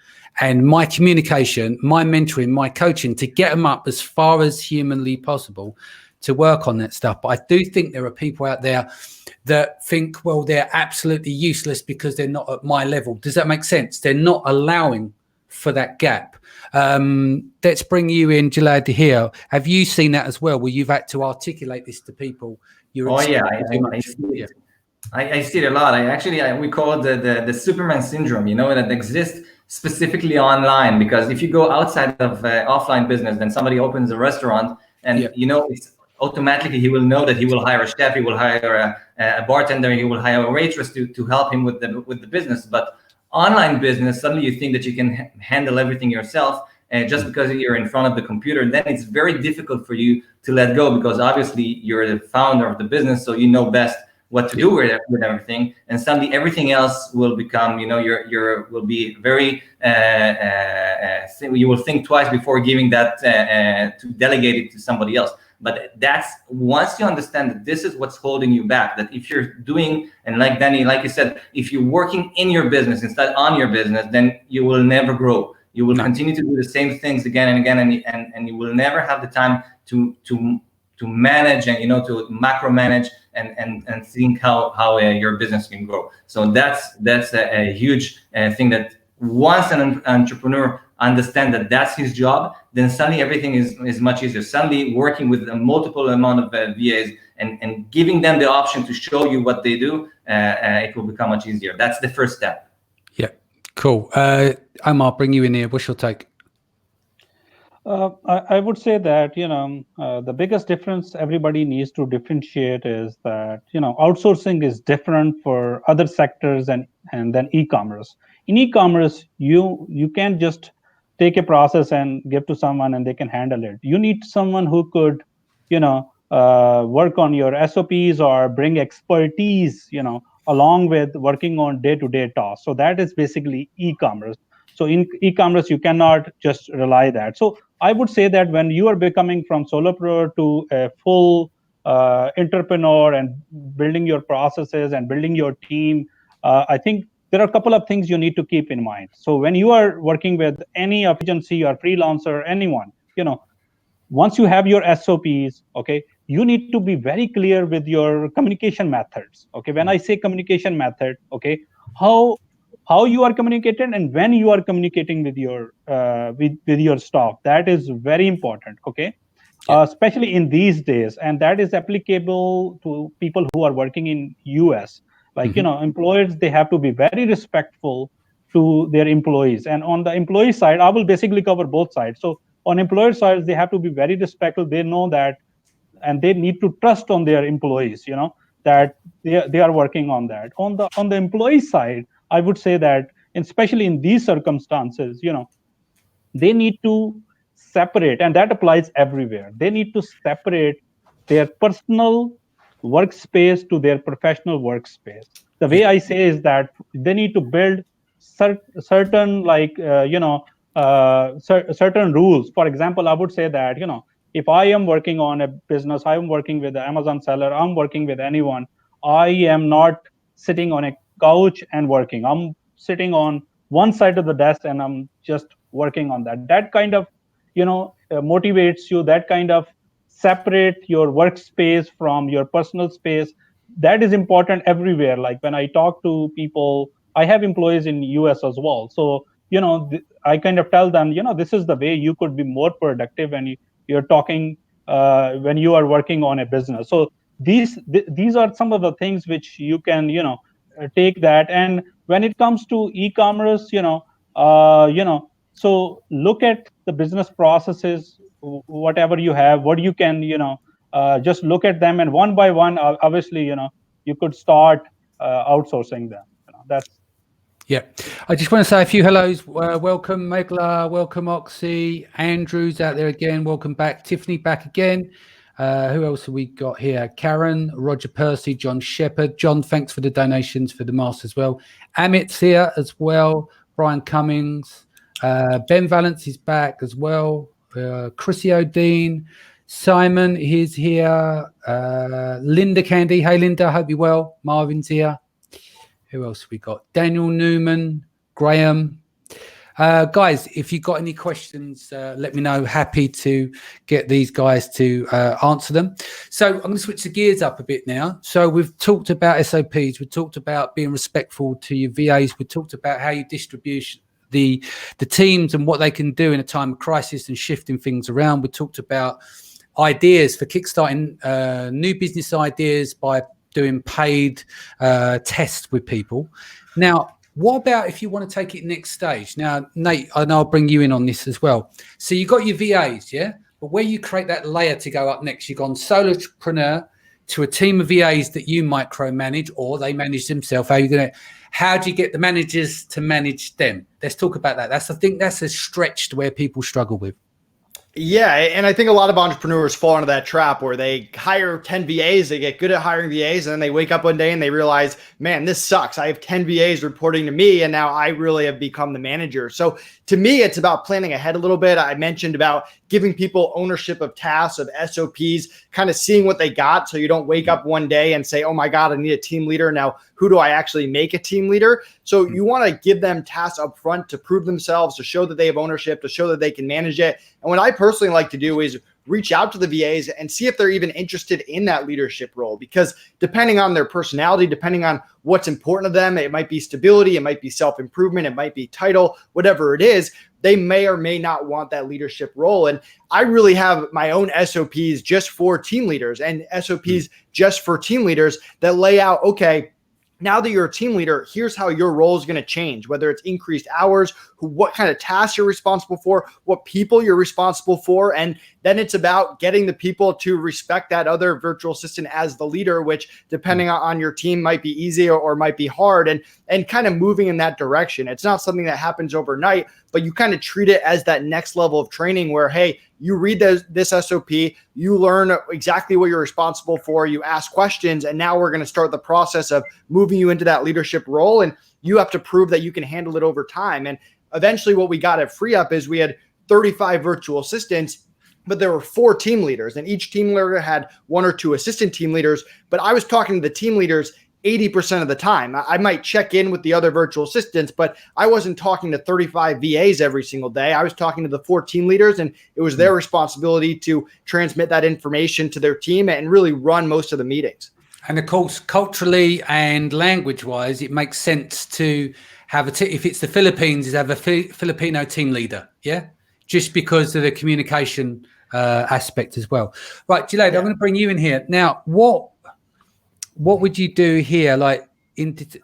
and my communication, my mentoring, my coaching to get them up as far as humanly possible to work on that stuff. But I do think there are people out there that think, well, they're absolutely useless because they're not at my level. Does that make sense? They're not allowing for that gap. Let's bring you in, Jalad, here. Have you seen that as well, where you've had to articulate this to people? I see it a lot. We call it the Superman syndrome, you know, that exists specifically online, because if you go outside of offline business, then somebody opens a restaurant and, you know, it's automatically he will know that he will hire a chef, he will hire a bartender, he will hire a waitress to help him with the business. But online business, suddenly you think that you can handle everything yourself, and just because you're in front of the computer, then it's very difficult for you to let go, because obviously you're the founder of the business, so you know best what to do with everything, and suddenly everything else will become, you know, will be very you will think twice before giving that to delegate it to somebody else. But that's, once you understand that this is what's holding you back, that if you're doing, and like Danny, like you said, if you're working in your business instead on your business, then you will never grow. You will continue to do the same things again and again, and you will never have the time to manage and, you know, to macro manage and think how your business can grow. So that's a huge thing, that once an entrepreneur understand that that's his job, then suddenly everything is much easier. Suddenly working with a multiple amount of VAs and giving them the option to show you what they do, it will become much easier. That's the first step. Yeah, cool. Omer, bring you in here. What's your take? I would say that, you know, the biggest difference everybody needs to differentiate is that, you know, outsourcing is different for other sectors and then e-commerce. In e-commerce, you can't just take a process and give to someone and they can handle it. You need someone who could, you know, work on your SOPs or bring expertise, you know, along with working on day-to-day tasks. So that is basically e-commerce. So in e-commerce, you cannot just rely that. So I would say that when you are becoming from solopreneur to a full entrepreneur and building your processes and building your team, I think there are a couple of things you need to keep in mind. So when you are working with any agency or freelancer, anyone, you know, once you have your SOPs, okay, you need to be very clear with your communication methods. Okay, when I say communication method, okay, how you are communicating and when you are communicating with your with your staff, that is very important. Okay, especially in these days, and that is applicable to people who are working in US. Like, you know, employers, they have to be very respectful to their employees. And on the employee side, I will basically cover both sides. So on employer side, they have to be very respectful. They know that, and they need to trust on their employees, you know, that they are working on that. On the employee side, I would say that, especially in these circumstances, they need to separate, and that applies everywhere. They need to separate their personal workspace to their professional workspace. The way I say is that they need to build certain, like, certain rules. For example, I would say that, if I am working on a business, I am working with an Amazon seller, I'm working with anyone, I am not sitting on a couch and working. I'm sitting on one side of the desk and I'm just working on that. That kind of, motivates you. That kind of separate your workspace from your personal space. That is important everywhere. Like when I talk to people, I have employees in US as well. So, I kind of tell them, this is the way you could be more productive when you're talking, when you are working on a business. So these are some of the things which you can, take that. And when it comes to e-commerce, so look at the business processes, whatever you have, what you can, just look at them, and one by one, obviously, you could start outsourcing them. That's. Yeah, I just want to say a few hellos. Welcome, Megla. Welcome, Oxy. Andrew's out there again. Welcome back. Tiffany back again. Who else have we got here? Karen, Roger Percy, John Shepherd. John, thanks for the donations for the mask as well. Amit's here as well. Brian Cummings. Ben Valence is back as well. Chrissy O'Dean. Simon is here. Linda Candy. Hey, Linda. Hope you're well. Marvin's here. Who else have we got? Daniel Newman. Graham. Guys, if you've got any questions, let me know. Happy to get these guys to answer them. So I'm going to switch the gears up a bit now. So we've talked about SOPs. We've talked about being respectful to your VAs. We've talked about how you distribute the teams and what they can do in a time of crisis and shifting things around. We talked about ideas for kickstarting new business ideas by doing paid tests with people. Now, what about if you want to take it next stage? Now, Nate, and I'll bring you in on this as well. So you got your VAs, yeah? But where you create that layer to go up next, you've gone solopreneur to a team of VAs that you micromanage or they manage themselves. How do you get the managers to manage them? Let's talk about that. I think that's a stretch where people struggle with. Yeah, and I think a lot of entrepreneurs fall into that trap where they hire 10 VAs, they get good at hiring VAs, and then they wake up one day and they realize, man, this sucks. I have 10 VAs reporting to me, and now I really have become the manager. So to me, it's about planning ahead a little bit. I mentioned about giving people ownership of tasks, of SOPs, kind of seeing what they got so you don't wake up one day and say, oh my God, I need a team leader. Now, who do I actually make a team leader? So you want to give them tasks up front to prove themselves, to show that they have ownership, to show that they can manage it. And what I personally like to do is reach out to the VAs and see if they're even interested in that leadership role, because depending on their personality, depending on what's important to them, it might be stability, it might be self-improvement, it might be title, whatever it is, they may or may not want that leadership role. And I really have my own SOPs just for team leaders and SOPs just for team leaders that lay out, okay, now that you're a team leader, here's how your role is going to change, whether it's increased hours, what kind of tasks you're responsible for, what people you're responsible for. And then it's about getting the people to respect that other virtual assistant as the leader, which depending on your team might be easy or might be hard, and kind of moving in that direction. It's not something that happens overnight, but you kind of treat it as that next level of training where, hey, you read this SOP, you learn exactly what you're responsible for, you ask questions, and now we're going to start the process of moving you into that leadership role, and you have to prove that you can handle it over time. And eventually what we got at Freeeup is we had 35 virtual assistants, but there were 4 team leaders, and each team leader had 1 or 2 assistant team leaders. But I was talking to the team leaders 80% of the time. I might check in with the other virtual assistants, but I wasn't talking to 35 VAs every single day. I was talking to the 4 team leaders, and it was their responsibility to transmit that information to their team and really run most of the meetings. And of course, culturally and language-wise, it makes sense to have if it's the Philippines, is have a Filipino team leader, yeah? Just because of the communication aspect as well. Right, Gilad, I'm going to bring you in here. Now, what would you do here? Like,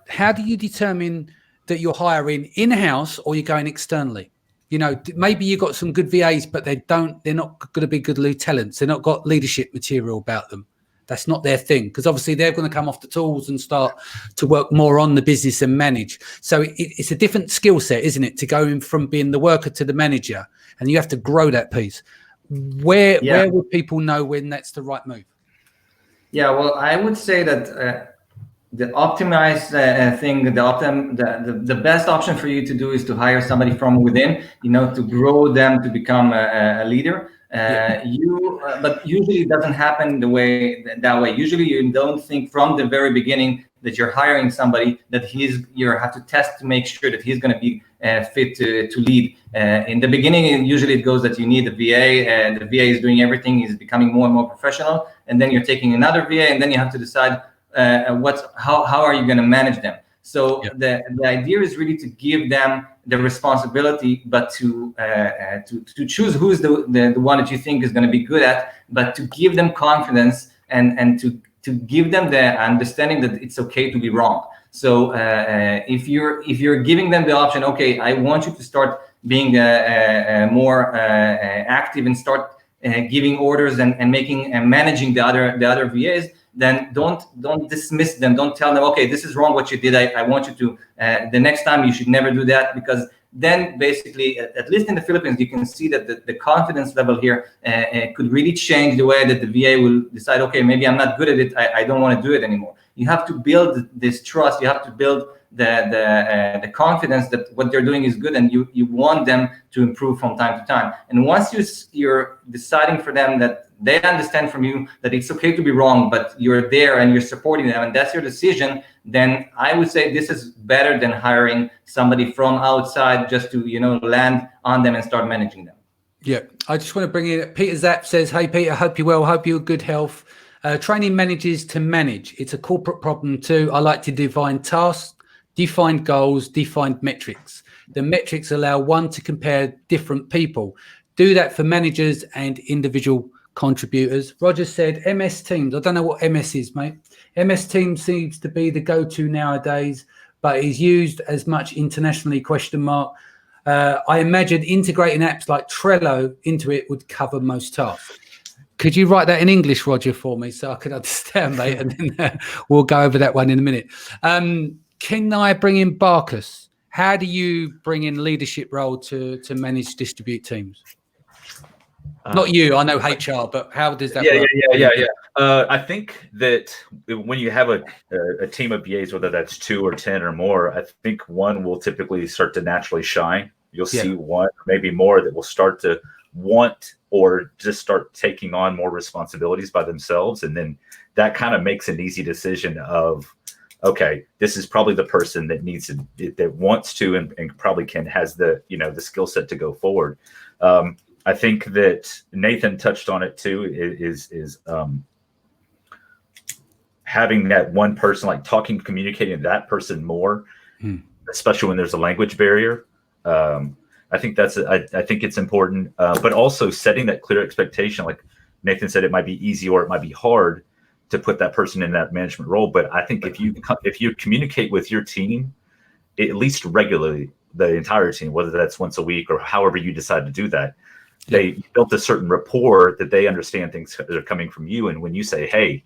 how do you determine that you're hiring in-house or you're going externally? You know, maybe you got some good VAs, but they're not going to be good talents. They're not got leadership material about them. That's not their thing, because obviously they're going to come off the tools and start to work more on the business and manage. So it's a different skill set, isn't it, to go in from being the worker to the manager, and you have to grow that piece. Where would people know when that's the right move? Yeah, well, I would say that the optimize thing, the best option for you to do is to hire somebody from within, to grow them to become a leader. But usually it doesn't happen that way. Usually you don't think from the very beginning that you're hiring somebody that you have to test to make sure that he's going to be fit to lead. In the beginning, usually it goes that you need a VA, and the VA is doing everything. He's becoming more and more professional, and then you're taking another VA, and then you have to decide how are you going to manage them. So the idea is really to give them the responsibility, but to choose who's the one that you think is going to be good at, but to give them confidence and to give them the understanding that it's okay to be wrong. So if you're giving them the option, okay, I want you to start being more active and start giving orders and making and managing the other VAs, then don't dismiss them. Don't tell them, okay, this is wrong what you did. I want you to the next time you should never do that, because then basically, at least in the Philippines, you can see that the confidence level here could really change the way that the VA will decide, okay, maybe I'm not good at it. I don't want to do it anymore. You have to build this trust. You have to build the confidence that what they're doing is good, and you want them to improve from time to time. And once you're deciding for them that they understand from you that it's okay to be wrong, but you're there and you're supporting them, and that's your decision, then I would say this is better than hiring somebody from outside just to land on them and start managing them. Yeah, I just want to bring in Peter Zapp says, "Hey Peter, hope you're well. Hope you're in good health. Training managers to manage. It's a corporate problem too. I like to define tasks, define goals, define metrics. The metrics allow one to compare different people. Do that for managers and individual contributors." Roger said MS Teams. I don't know what MS is, mate. MS Teams seems to be the go-to nowadays, but is used as much internationally, ? I imagine integrating apps like Trello into it would cover most tasks. Could you write that in English, Roger, for me so I can understand, mate? And then we'll go over that one in a minute. Can I bring in Barcus? How do you bring in leadership role to manage distribute teams? Not you, I know HR, but how does that work? Yeah. I think that when you have a team of VAs, whether that's 2 or 10 or more, I think one will typically start to naturally shine. You'll see one, maybe more, that will start to want or just start taking on more responsibilities by themselves. And then that kind of makes an easy decision of, okay, this is probably the person that needs to, that wants to, and probably has the, the skill set to go forward. I think that Nathan touched on it too, is having that one person, like communicating to that person more, especially when there's a language barrier. I think I think it's important, but also setting that clear expectation. Like Nathan said, it might be easy or it might be hard to put that person in that management role. But I think if you communicate with your team, at least regularly, the entire team, whether that's once a week or however you decide to do that, they built a certain rapport that they understand things that are coming from you. And when you say, hey,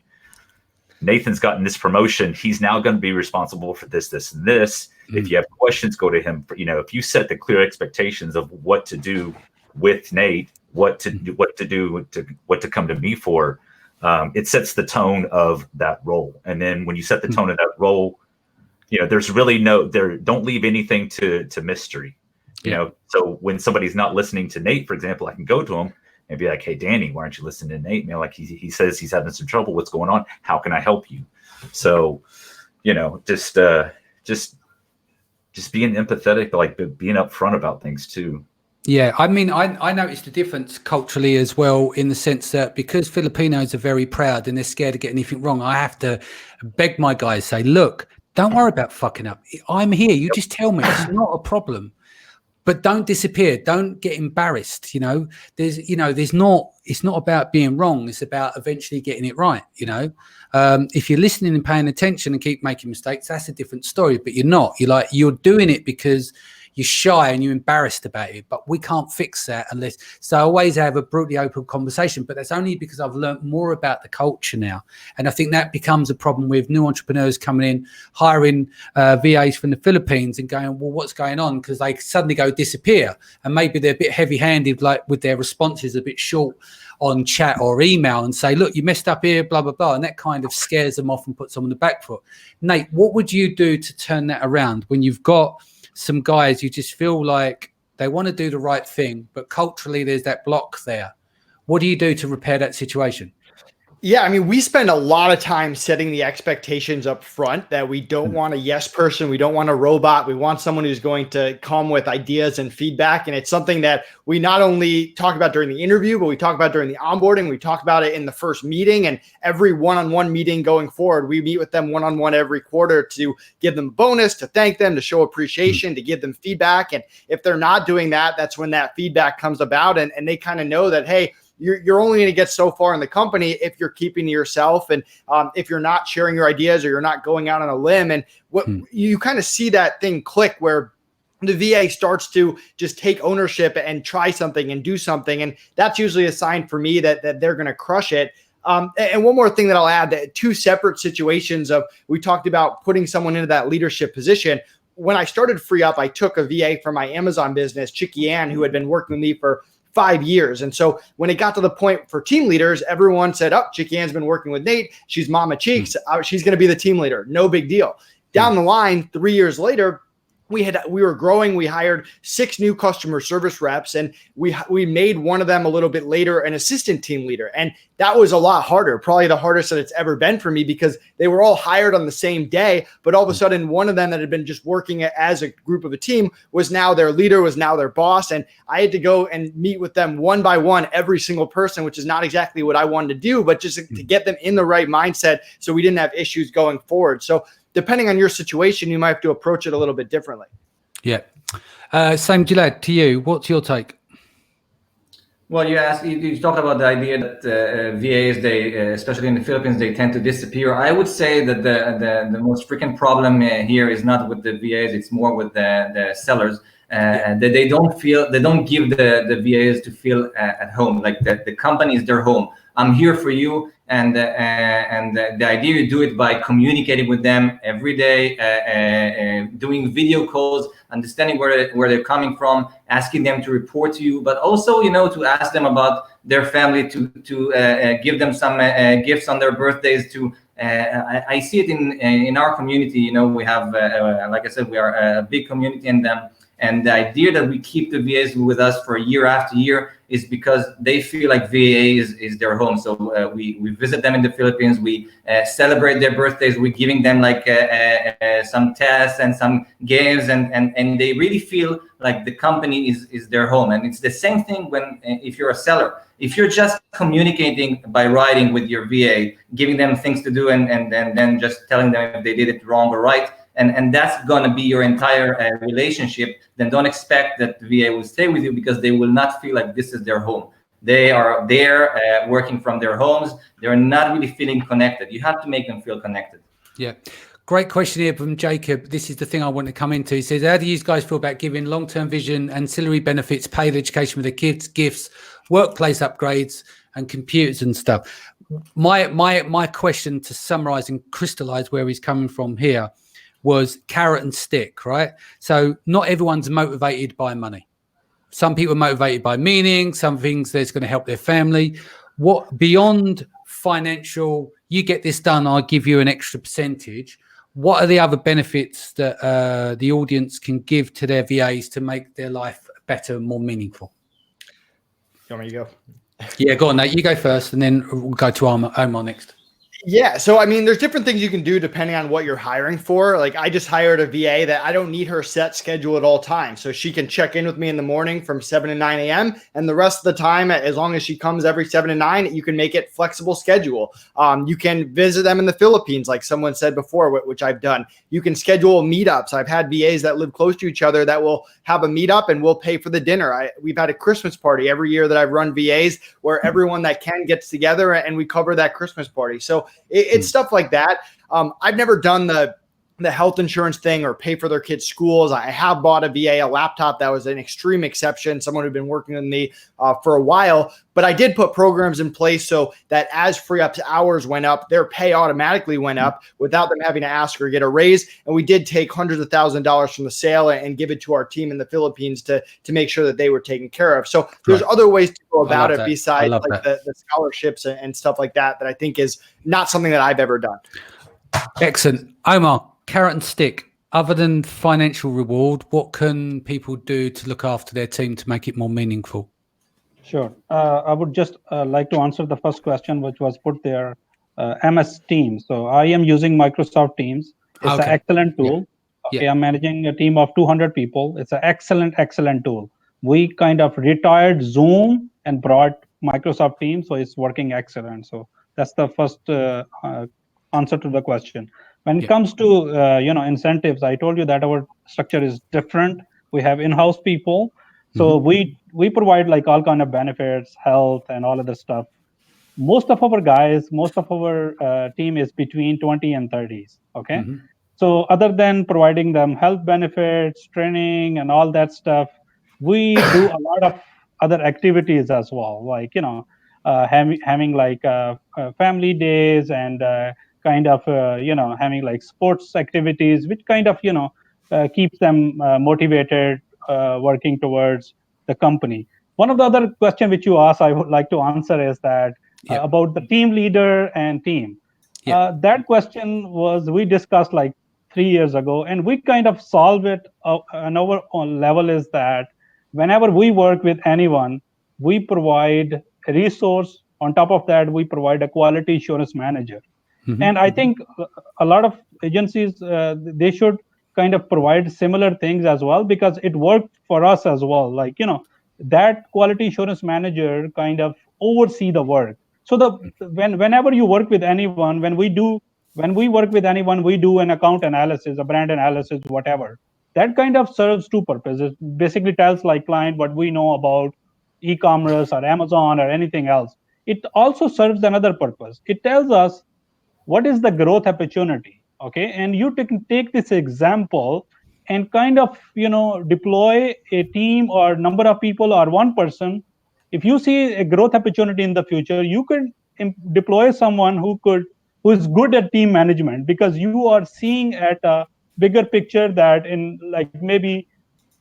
Nathan's gotten this promotion, he's now going to be responsible for this, this, and this. If you have questions, go to him. If you set the clear expectations of what to do with Nate, what to come to me for, it sets the tone of that role. And then when you set the tone of that role, there's really don't leave anything to mystery. So when somebody's not listening to Nate, for example, I can go to him and be like, hey, Danny, why aren't you listening to Nate? Like he says he's having some trouble. What's going on? How can I help you? So, just being empathetic, like being upfront about things too. Yeah, I mean, I noticed the difference culturally as well, in the sense that because Filipinos are very proud and they're scared to get anything wrong, I have to beg my guys, say, look, don't worry about fucking up. I'm here. You just tell me. It's not a problem. But don't disappear. Don't get embarrassed. It's not about being wrong. It's about eventually getting it right. If you're listening and paying attention and keep making mistakes, that's a different story. But you're not. You're doing it because you're shy and you're embarrassed about it, but we can't fix that unless. So I always have a brutally open conversation, but that's only because I've learned more about the culture now. And I think that becomes a problem with new entrepreneurs coming in, hiring VAs from the Philippines and going, well, what's going on? Because they suddenly go disappear, and maybe they're a bit heavy-handed, like with their responses a bit short on chat or email, and say, look, you messed up here, blah, blah, blah. And that kind of scares them off and puts them on the back foot. Nate, what would you do to turn that around when you've got some guys you just feel like they want to do the right thing, but culturally there's that block there? What do you do to repair that situation? Yeah, I mean, we spend a lot of time setting the expectations up front that we don't want a yes person. We don't want a robot. We want someone who's going to come with ideas and feedback. And it's something that we not only talk about during the interview, but we talk about during the onboarding. We talk about it in the first meeting, and every one-on-one meeting going forward. We meet with them one-on-one every quarter to give them a bonus, to thank them, to show appreciation, to give them feedback. And if they're not doing that, that's when that feedback comes about. And they kind of know that, hey, you're only going to get so far in the company if you're keeping to yourself, and if you're not sharing your ideas, or you're not going out on a limb. And what you kind of see that thing click where the VA starts to just take ownership and try something and do something. And that's usually a sign for me that they're going to crush it. And one more thing that I'll add, that two separate situations of, we talked about putting someone into that leadership position. When I started Freeeup, I took a VA from my Amazon business, Chicky Ann, who had been working with me for 5 years. And so when it got to the point for team leaders, everyone said, oh, Chicky Ann's been working with Nate. She's Mama Cheeks. She's going to be the team leader. No big deal. Down the line, 3 years later, we were growing. We hired 6 new customer service reps, and we made one of them a little bit later an assistant team leader. And that was a lot harder, probably the hardest that it's ever been for me, because they were all hired on the same day. But all of a sudden, one of them that had been just working as a group of a team was now their leader, was now their boss. And I had to go and meet with them one by one, every single person, which is not exactly what I wanted to do, but just to get them in the right mindset so we didn't have issues going forward. So depending on your situation, you might have to approach it a little bit differently. Yeah. Same, Gilad, to you. What's your take? Well, you talked about the idea that VAs, especially in the Philippines, they tend to disappear. I would say that the most frequent problem here is not with the VAs; it's more with the sellers. That they don't give the VAs to feel at home, like the company is their home. I'm here for you, and the idea you do it by communicating with them every day, doing video calls, understanding where they're coming from, asking them to report to you, but also to ask them about their family, to give them some gifts on their birthdays. I see it in our community. We have, like I said, we are a big community in them. And the idea that we keep the VAs with us for year after year is because they feel like VA is their home. So we visit them in the Philippines. We celebrate their birthdays. We're giving them like some tests and some games, and they really feel like the company is their home. And it's the same thing if you're a seller. If you're just communicating by writing with your VA, giving them things to do, and then just telling them if they did it wrong or right, and that's going to be your entire relationship, then don't expect that the VA will stay with you, because they will not feel like this is their home. They are there working from their homes. They're not really feeling connected. You have to make them feel connected. Yeah. Great question here from Jacob. This is the thing I want to come into. He says, how do you guys feel about giving long-term vision, ancillary benefits, paid education for the kids, gifts, workplace upgrades, and computers and stuff? My question, to summarize and crystallize where he's coming from here, was carrot and stick, right? So not everyone's motivated by money. Some people are motivated by meaning, some things that's going to help their family. What beyond financial, you get this done, I'll give you an extra percentage. What are the other benefits that the audience can give to their VAs to make their life better and more meaningful? You want me to go? Yeah, go on, Nate. You go first, and then we'll go to Omer next. Yeah. So, I mean, there's different things you can do depending on what you're hiring for. Like, I just hired a VA that I don't need her set schedule at all times. So she can check in with me in the morning from 7 to 9 a.m. And the rest of the time, as long as she comes every 7 to 9, you can make it flexible schedule. You can visit them in the Philippines, like someone said before, which I've done. You can schedule meetups. I've had VAs that live close to each other that will have a meetup and we'll pay for the dinner. We've had a Christmas party every year that I've run VAs where everyone that can gets together and we cover that Christmas party. So it's stuff like that. I've never done the the health insurance thing or pay for their kids' schools. I have bought a VA a laptop. That was an extreme exception, someone who'd been working with me for a while. But I did put programs in place so that as Freeup's hours went up, their pay automatically went up without them having to ask or get a raise. And we did take hundreds of thousands of dollars from the sale and give it to our team in the Philippines to make sure that they were taken care of. So there's other ways to go about it besides like the scholarships and stuff like that I think is not something that I've ever done. Excellent. Omer, carrot and stick. Other than financial reward, what can people do to look after their team to make it more meaningful? Sure. I would just like to answer the first question, which was put there, MS Teams. So I am using Microsoft Teams. It's an excellent tool. Yeah. Okay, I'm managing a team of 200 people. It's an excellent tool. We kind of retired Zoom and brought Microsoft Teams, so it's working excellent. So that's the first answer to the question. When it comes to incentives, I told you that our structure is different. We have in-house people, so we provide like all kind of benefits, health, and all other stuff. Most of our team is between 20 and 30s. Okay, so other than providing them health benefits, training, and all that stuff, we do a lot of other activities as well, like having like family days and kind of having like sports activities, which kind of keeps them motivated, working towards the company. One of the other question which you asked, I would like to answer is that about the team leader and team. That question was we discussed like 3 years ago, and we kind of solve it on our own level. Is that whenever we work with anyone, we provide a resource. On top of that, we provide a quality assurance manager. And I think a lot of agencies, they should kind of provide similar things as well, because it worked for us as well. Like, that quality assurance manager kind of oversee the work. So whenever you work with anyone, when we work with anyone, we do an account analysis, a brand analysis, whatever. That kind of serves two purposes. It basically tells like client what we know about e-commerce or Amazon or anything else. It also serves another purpose. It tells us what is the growth opportunity, okay? And you take this example and kind of, deploy a team or number of people or one person. If you see a growth opportunity in the future, you could deploy someone who is good at team management, because you are seeing at a bigger picture that in like maybe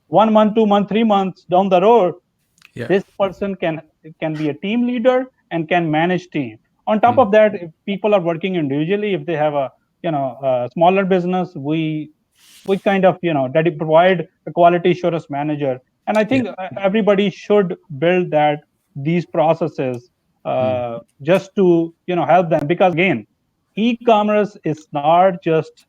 1 month, 2 months, 3 months down the road, this person can be a team leader and can manage team. On top of that, if people are working individually, if they have a smaller business, we kind of provide a quality assurance manager. And I think everybody should build these processes just to help them, because again, e-commerce is not just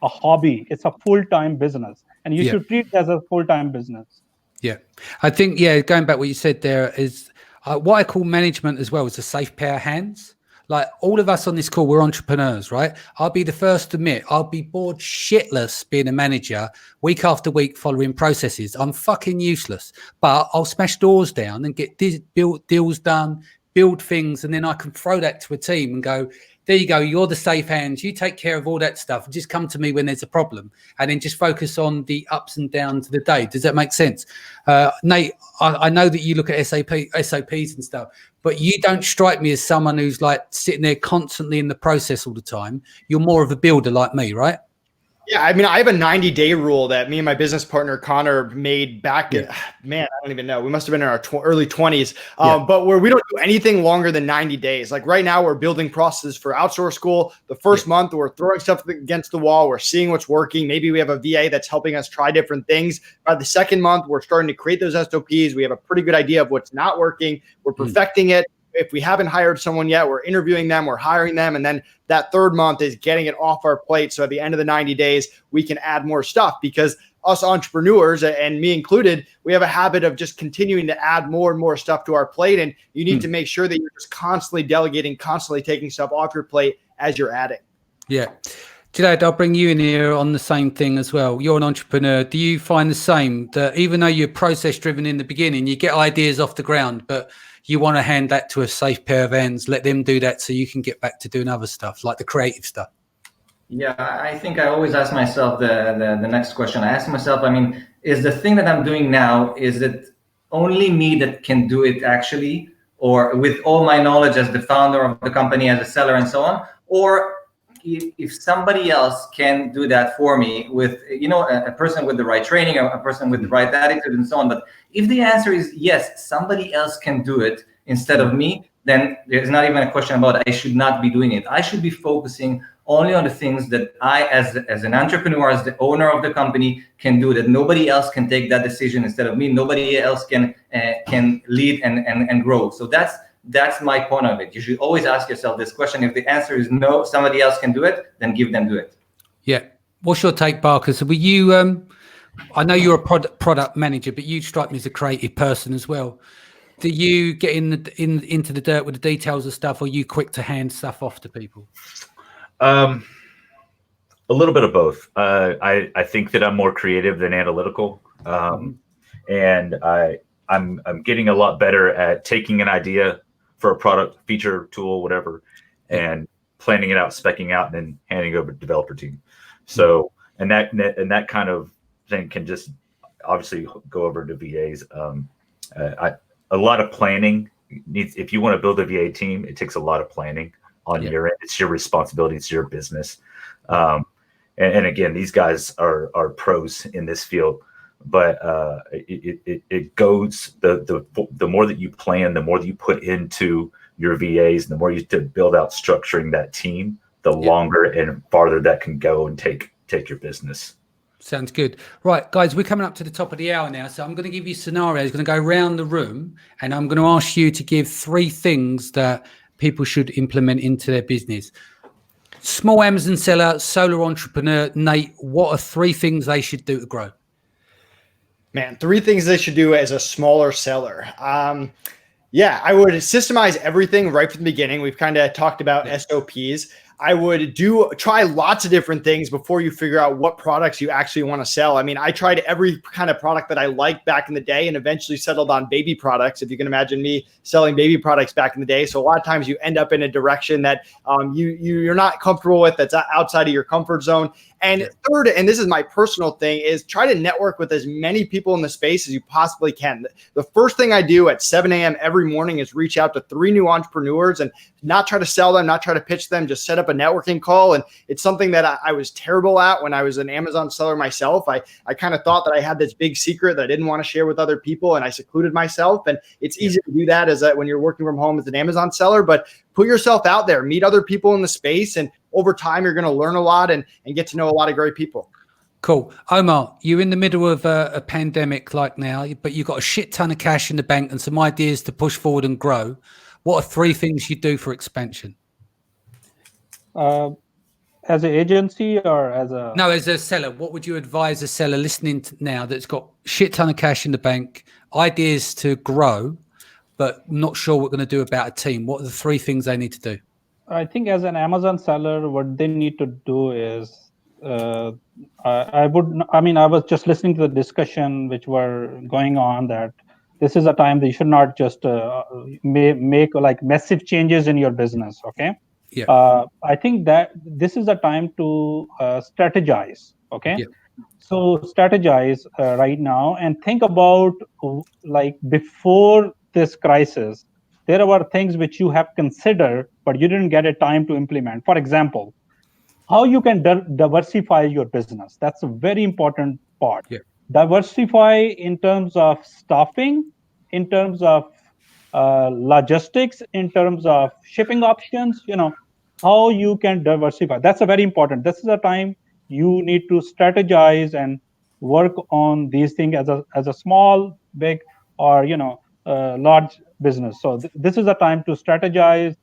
a hobby; it's a full-time business, and you should treat it as a full-time business. Yeah, I think going back what you said there is. What I call management as well is a safe pair of hands. Like all of us on this call, we're entrepreneurs, right? I'll be the first to admit, I'll be bored shitless being a manager week after week following processes. I'm fucking useless, but I'll smash doors down and get deals done, build things, and then I can throw that to a team and go, there you go, you're the safe hands, you take care of all that stuff, and just come to me when there's a problem, and then just focus on the ups and downs of the day. Does that make sense? Nate, I know that you look at SOPs and stuff, but you don't strike me as someone who's like sitting there constantly in the process all the time. You're more of a builder like me, right? Yeah, I mean, I have a 90-day rule that me and my business partner, Connor, made back in, man, I don't even know. We must have been in our early 20s, but where we don't do anything longer than 90 days. Like right now, we're building processes for Outsource School. The first month, we're throwing stuff against the wall. We're seeing what's working. Maybe we have a VA that's helping us try different things. By the second month, we're starting to create those SOPs. We have a pretty good idea of what's not working. We're perfecting it. If we haven't hired someone yet, we're interviewing them, we're hiring them. And then that third month is getting it off our plate. So at the end of the 90 days, we can add more stuff, because us entrepreneurs, and me included, we have a habit of just continuing to add more and more stuff to our plate. And you need to make sure that you're just constantly delegating, constantly taking stuff off your plate as you're adding. Yeah. Gilad, I'll bring you in here on the same thing as well. You're an entrepreneur. Do you find the same, that even though you're process driven in the beginning, you get ideas off the ground, but you want to hand that to a safe pair of hands, let them do that so you can get back to doing other stuff, like the creative stuff? Yeah, I think I always ask myself the next question. I ask myself, I mean, is the thing that I'm doing now, is it only me that can do it actually, or with all my knowledge as the founder of the company, as a seller and so on, or if somebody else can do that for me with, you know, a person with the right training, a person with the right attitude and so on. But if the answer is yes, somebody else can do it instead of me, then there's not even a question about I should not be doing it. I should be focusing only on the things that I, as an entrepreneur, as the owner of the company, can do, that nobody else can take that decision instead of me. Nobody else can lead and grow. So that's my point of it. You should always ask yourself this question. If the answer is no, somebody else can do it, then give them do it. Yeah. What's your take, Barcus? Were you, I know you're a product manager, but you strike me as a creative person as well. Do you get into the dirt with the details of stuff, or are you quick to hand stuff off to people? A little bit of both. I think that I'm more creative than analytical, and I'm getting a lot better at taking an idea for a product, feature, tool, whatever, and planning it out, speccing out, and then handing it over to the developer team. So, and that kind of thing can just obviously go over to VAs. A lot of planning needs. If you want to build a VA team, it takes a lot of planning on your end. It's your responsibility. It's your business. And again, these guys are pros in this field, but it goes, the more that you plan, the more that you put into your VAs, and the more you to build out structuring that team, the longer and farther that can go and take your business. Sounds good. Right, guys, we're coming up to the top of the hour now. So I'm going to give you scenarios, going to go around the room, and I'm going to ask you to give 3 things that people should implement into their business. Small Amazon seller, solo entrepreneur, Nate, what are 3 things they should do to grow? Man, 3 things they should do as a smaller seller. Yeah, I would systemize everything right from the beginning. We've kind of talked about SOPs. I would try lots of different things before you figure out what products you actually want to sell. I mean, I tried every kind of product that I liked back in the day and eventually settled on baby products. If you can imagine me selling baby products back in the day. So a lot of times you end up in a direction that you're not comfortable with, that's outside of your comfort zone. And third, and this is my personal thing, is try to network with as many people in the space as you possibly can. The first thing I do at 7 a.m. every morning is reach out to 3 new entrepreneurs and not try to sell them, not try to pitch them, just set up a networking call. And it's something that I was terrible at when I was an Amazon seller myself. I kind of thought that I had this big secret that I didn't want to share with other people, and I secluded myself. And it's easy to do that when you're working from home as an Amazon seller, but put yourself out there, meet other people in the space, and over time, you're going to learn a lot and get to know a lot of great people. Cool. Omer, you're in the middle of a pandemic like now, but you've got a shit ton of cash in the bank and some ideas to push forward and grow. What are 3 things you do for expansion? As an agency or as a... No, as a seller, what would you advise a seller listening to now that's got shit ton of cash in the bank, ideas to grow, but not sure what we're going to do about a team? What are the 3 things they need to do? I think as an Amazon seller, what they need to do is, I was just listening to the discussion which were going on, that this is a time that you should not just make like massive changes in your business. Okay. Yeah. I think that this is a time to strategize. Okay. Yeah. So strategize right now and think about, like, before this crisis, there were things which you have considered, but you didn't get a time to implement. For example, how you can diversify your business. That's a very important part. Yeah. Diversify in terms of staffing, in terms of logistics, in terms of shipping options, how you can diversify. That's a very important. This is a time you need to strategize and work on these things as a small, big, or, large business. So this is a time to strategize,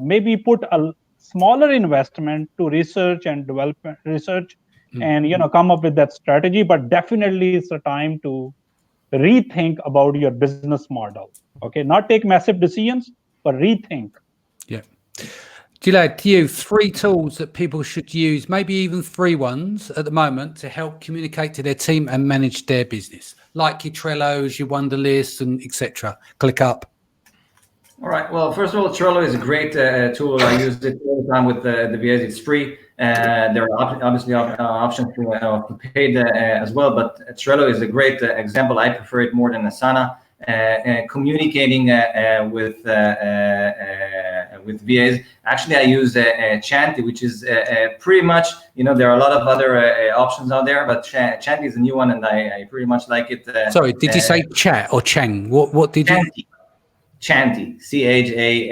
maybe put a smaller investment to research and development and come up with that strategy. But definitely it's a time to rethink about your business model. Okay, not take massive decisions, but rethink. Yeah. Gilad, to you, 3 tools that people should use, maybe even 3 ones at the moment, to help communicate to their team and manage their business, like your Trellos, your Wunderlists, and etc. ClickUp. All right. Well, first of all, Trello is a great tool. I use it all the time with the VAs. It's free. There are obviously options to paid as well, but Trello is a great example. I prefer it more than Asana. Communicating with VAs. Actually, I use Chanty, which is pretty much, there are a lot of other options out there, but Chanty is a new one, and I pretty much like it. Sorry, did you say chat or Chang? What did Chanty. you? Chanty, Chanty.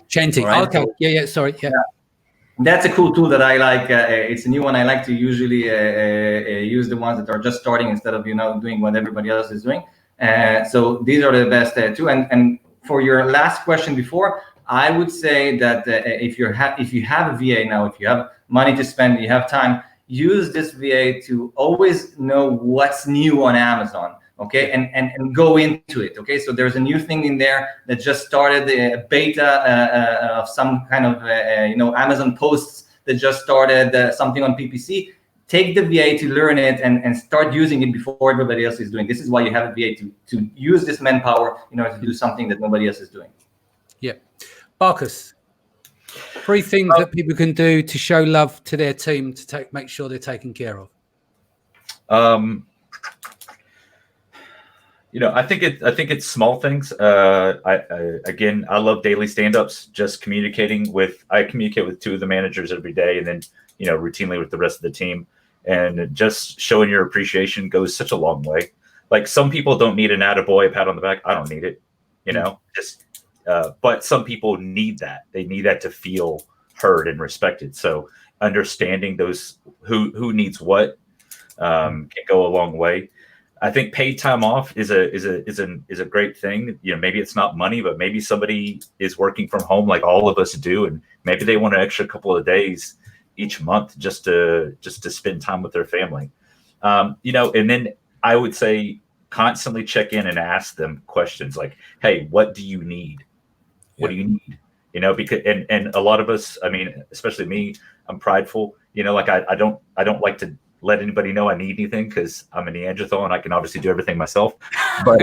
Chanty. Right? Okay. Yeah. Sorry. Yeah. That's a cool tool that I like. It's a new one. I like to usually use the ones that are just starting instead of doing what everybody else is doing. So these are the best two. And for your last question before, I would say that if you have a VA now, if you have money to spend, you have time, use this VA to always know what's new on Amazon. Okay, and go into it. Okay, so there's a new thing in there that just started, a beta of some kind of Amazon posts that just started something on PPC. Take the VA to learn it and start using it before everybody else is doing. This is why you have a VA to use this manpower in order to do something that nobody else is doing. Yeah, Barcus, 3 things that people can do to show love to their team to make sure they're taken care of. I think it's small things. I love daily stand-ups. Just I communicate with 2 of the managers every day, and then routinely with the rest of the team. And just showing your appreciation goes such a long way. Like, some people don't need an attaboy, a pat on the back. I don't need it, but some people need that. They need that to feel heard and respected. So understanding those who needs what can go a long way. I think paid time off is a great thing. Maybe it's not money, but maybe somebody is working from home like all of us do, and maybe they want an extra couple of days each month just to spend time with their family. And then I would say constantly check in and ask them questions like, "Hey, what do you need? What do you need?" Because and a lot of us, I mean, especially me, I'm prideful. Like I don't like to let anybody know I need anything because I'm a Neanderthal and I can obviously do everything myself. But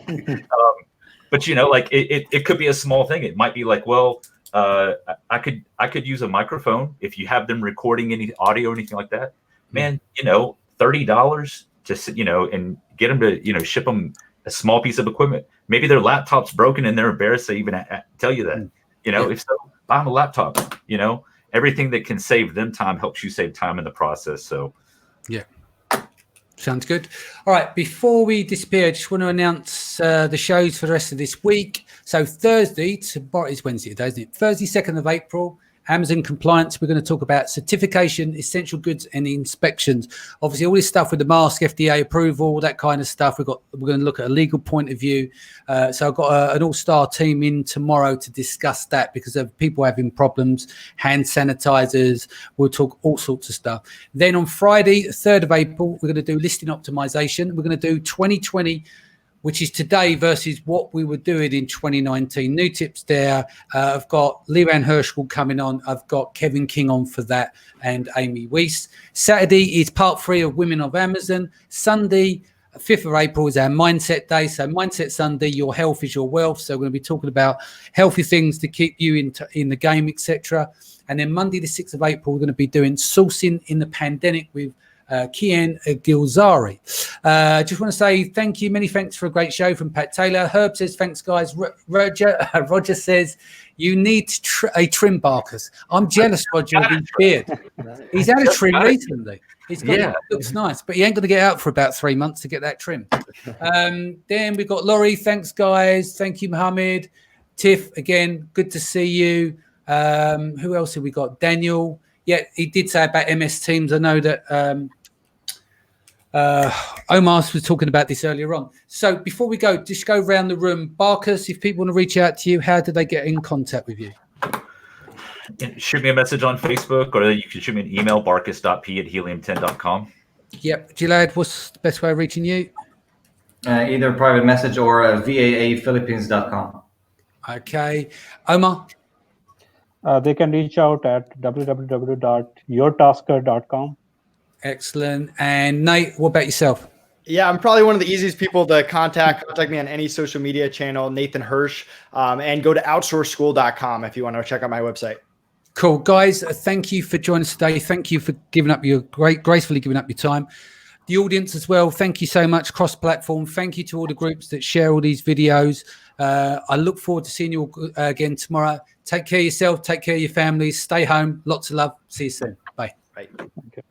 like it could be a small thing. It might be like, well, I could use a microphone if you have them recording any audio or anything like that. Man, $30 to sit, and get them to ship them a small piece of equipment. Maybe their laptop's broken and they're embarrassed to even tell you that. If so, buy them a laptop. Everything that can save them time helps you save time in the process. So. Yeah, sounds good. All right, before we disappear, I just want to announce the shows for the rest of this week. So Thursday, it's Wednesday today, isn't it? Thursday, 2nd of April, Amazon compliance. We're going to talk about certification, essential goods, and inspections. Obviously, all this stuff with the mask, FDA approval, all that kind of stuff. We're going to look at a legal point of view. So I've got an all-star team in tomorrow to discuss that because of people having problems, hand sanitizers. We'll talk all sorts of stuff. Then on Friday, 3rd of April, we're going to do listing optimization. We're going to do 2020. Which is today versus what we were doing in 2019. New tips there. I've got Nathan Hirsch coming on. I've got Kevin King on for that and Amy Weiss. Saturday is part 3 of Women of Amazon. Sunday, 5th of April is our Mindset Day. So Mindset Sunday, your health is your wealth. So we're going to be talking about healthy things to keep you in the game, etc. And then Monday, the 6th of April, we're going to be doing sourcing in the pandemic with Kian Gilzari. Just want to say thank you. Many thanks for a great show from Pat Taylor. Herb says, thanks, guys. Roger says, you need a trim, Barcus. I'm jealous, Roger, of his beard. He's had a trim recently. He's got it looks nice, but he ain't going to get out for about 3 months to get that trim. Then we've got Laurie. Thanks, guys. Thank you, Mohammed. Tiff, again, good to see you. Who else have we got? Daniel. Yeah, he did say about MS Teams. I know that Omer was talking about this earlier on. So before we go, just go around the room. Barcus, if people want to reach out to you, how do they get in contact with you? Shoot me a message on Facebook, or you can shoot me an email, barcus.p@helium10.com. Yep. Gilad, what's the best way of reaching you? Either private message or VAA Philippines.com. Okay. Omer? They can reach out at www.urtasker.com. Excellent. And Nate, what about yourself? Yeah, I'm probably one of the easiest people to contact. Contact me on any social media channel, Nathan Hirsch, and go to outsourceschool.com if you want to check out my website. Cool, guys. Thank you for joining us today. Thank you for giving up your gracefully giving up your time. The audience as well. Thank you so much. Cross-platform. Thank you to all the groups that share all these videos. I look forward to seeing you all again tomorrow. Take care of yourself. Take care of your families. Stay home. Lots of love. See you soon. Bye. Bye. Okay.